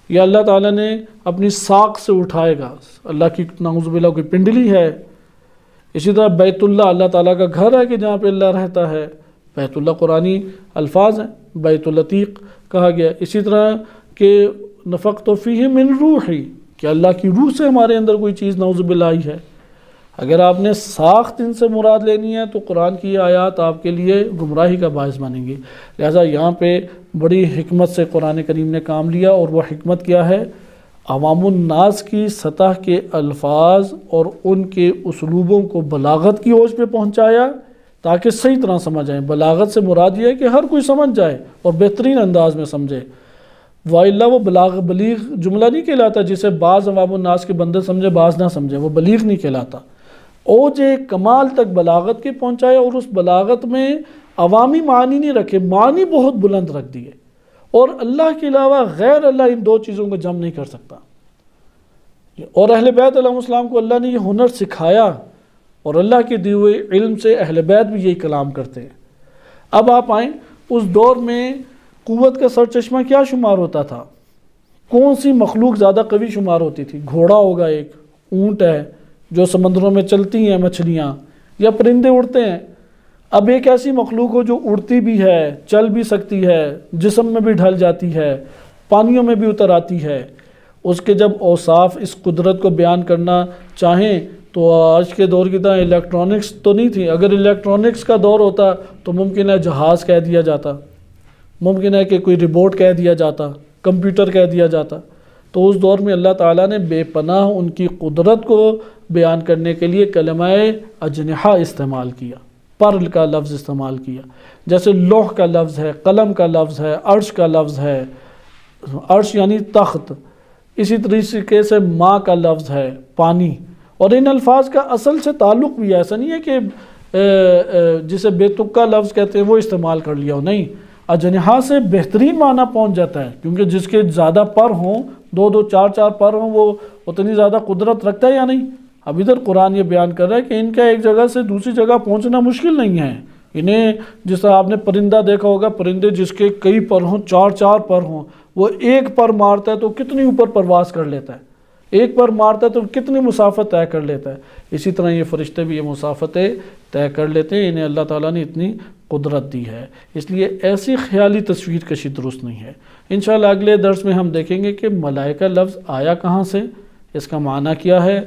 یا اللہ تعالیٰ نے اپنی ساق سے اٹھائے گا، اللہ کی نعوذ باللہ کوئی پنڈلی ہے۔ اسی طرح بیت اللہ اللہ تعالیٰ کا گھر ہے کہ جہاں پہ اللہ رہتا ہے، بیت اللہ قرآنی الفاظ ہیں، بیت العتیق کہا گیا۔ اسی طرح کہ نفخت فیہ من روحی، کہ اللہ کی روح سے ہمارے اندر کوئی چیز نعوذ باللہ آئی ہے۔ اگر آپ نے ساخت ان سے مراد لینی ہے تو قرآن کی یہ آیات آپ کے لیے گمراہی کا باعث بنیں گی۔ لہٰذا یہاں پہ بڑی حکمت سے قرآن کریم نے کام لیا، اور وہ حکمت کیا ہے؟ عوام الناس کی سطح کے الفاظ اور ان کے اسلوبوں کو بلاغت کی اوج پہ پہنچایا تاکہ صحیح طرح سمجھ آئیں۔ بلاغت سے مراد یہ ہے کہ ہر کوئی سمجھ جائے اور بہترین انداز میں سمجھے، وَإِلَّا وہ بلیغ جملہ نہیں کہلاتا جسے بعض عوام الناس کے بندے سمجھے بعض نہ سمجھے، وہ بلیغ نہیں کہلاتا۔ اوج کمال تک بلاغت کے پہنچایا، اور اس بلاغت میں عوامی معنی نہیں رکھے، معنی بہت بلند رکھ دیے، اور اللہ کے علاوہ غیر اللہ ان دو چیزوں کو جمع نہیں کر سکتا۔ اور اہل بیت علیہ السلام کو اللہ نے یہ ہنر سکھایا، اور اللہ کے دیے ہوئے علم سے اہل بیت بھی یہی کلام کرتے ہیں۔ اب آپ آئیں، اس دور میں قوت کا سرچشمہ کیا شمار ہوتا تھا؟ کون سی مخلوق زیادہ قوی شمار ہوتی تھی؟ گھوڑا ہوگا، ایک اونٹ ہے جو سمندروں میں چلتی ہیں مچھلیاں، یا پرندے اڑتے ہیں۔ اب ایک ایسی مخلوق ہو جو اڑتی بھی ہے، چل بھی سکتی ہے، جسم میں بھی ڈھل جاتی ہے، پانیوں میں بھی اتر آتی ہے، اس کے جب اوصاف اس قدرت کو بیان کرنا چاہیں تو آج کے دور کی طرح الیکٹرانکس تو نہیں تھی۔ اگر الیکٹرانکس کا دور ہوتا تو ممکن ہے جہاز کہہ دیا جاتا، ممکن ہے کہ کوئی ریبوٹ کہہ دیا جاتا، کمپیوٹر کہہ دیا جاتا۔ تو اس دور میں اللہ تعالیٰ نے بے پناہ ان کی قدرت کو بیان کرنے کے لیے کلمہ اجنحہ استعمال کیا، پر کا لفظ استعمال کیا، جیسے لوح کا لفظ ہے، قلم کا لفظ ہے، عرش کا لفظ ہے، عرش یعنی تخت، اسی طریقے سے ماء کا لفظ ہے، پانی۔ اور ان الفاظ کا اصل سے تعلق بھی ایسا نہیں ہے کہ جسے بے تکا لفظ کہتے ہیں وہ استعمال کر لیا ہو، نہیں، اجنحہ سے بہترین معنی پہنچ جاتا ہے، کیونکہ جس کے زیادہ پر ہوں، 2 4 پر ہوں، وہ اتنی زیادہ قدرت رکھتا ہے یا نہیں؟ اب ادھر قرآن یہ بیان کر رہا ہے کہ ان کا ایک جگہ سے دوسری جگہ پہنچنا مشکل نہیں ہے۔ انہیں جس طرح آپ نے پرندہ دیکھا ہوگا، پرندے جس کے کئی پر ہوں، 4 پر ہوں، وہ ایک پر مارتا ہے تو کتنی اوپر پرواز کر لیتا ہے، ایک پر مارتا ہے تو کتنی مسافت طے کر لیتا ہے۔ اسی طرح یہ فرشتے بھی یہ مسافتیں طے کر لیتے ہیں، انہیں اللہ تعالیٰ نے اتنی قدرت دی ہے، اس لیے ایسی خیالی تصویر کشی درست نہیں ہے۔ انشاءاللہ اگلے درس میں ہم دیکھیں گے کہ ملائکہ لفظ آیا کہاں سے، اس کا معنی کیا ہے،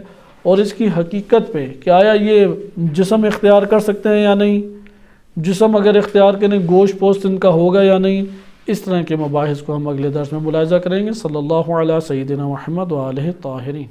اور اس کی حقیقت پہ کہ آیا یہ جسم اختیار کر سکتے ہیں یا نہیں، جسم اگر اختیار کریں گوشت پوست ان کا ہوگا یا نہیں۔ اس طرح کے مباحث کو ہم اگلے درس میں ملاحظہ کریں گے۔ صلی اللہ علیہ سیدنا محمد وآلہ الطاہرین۔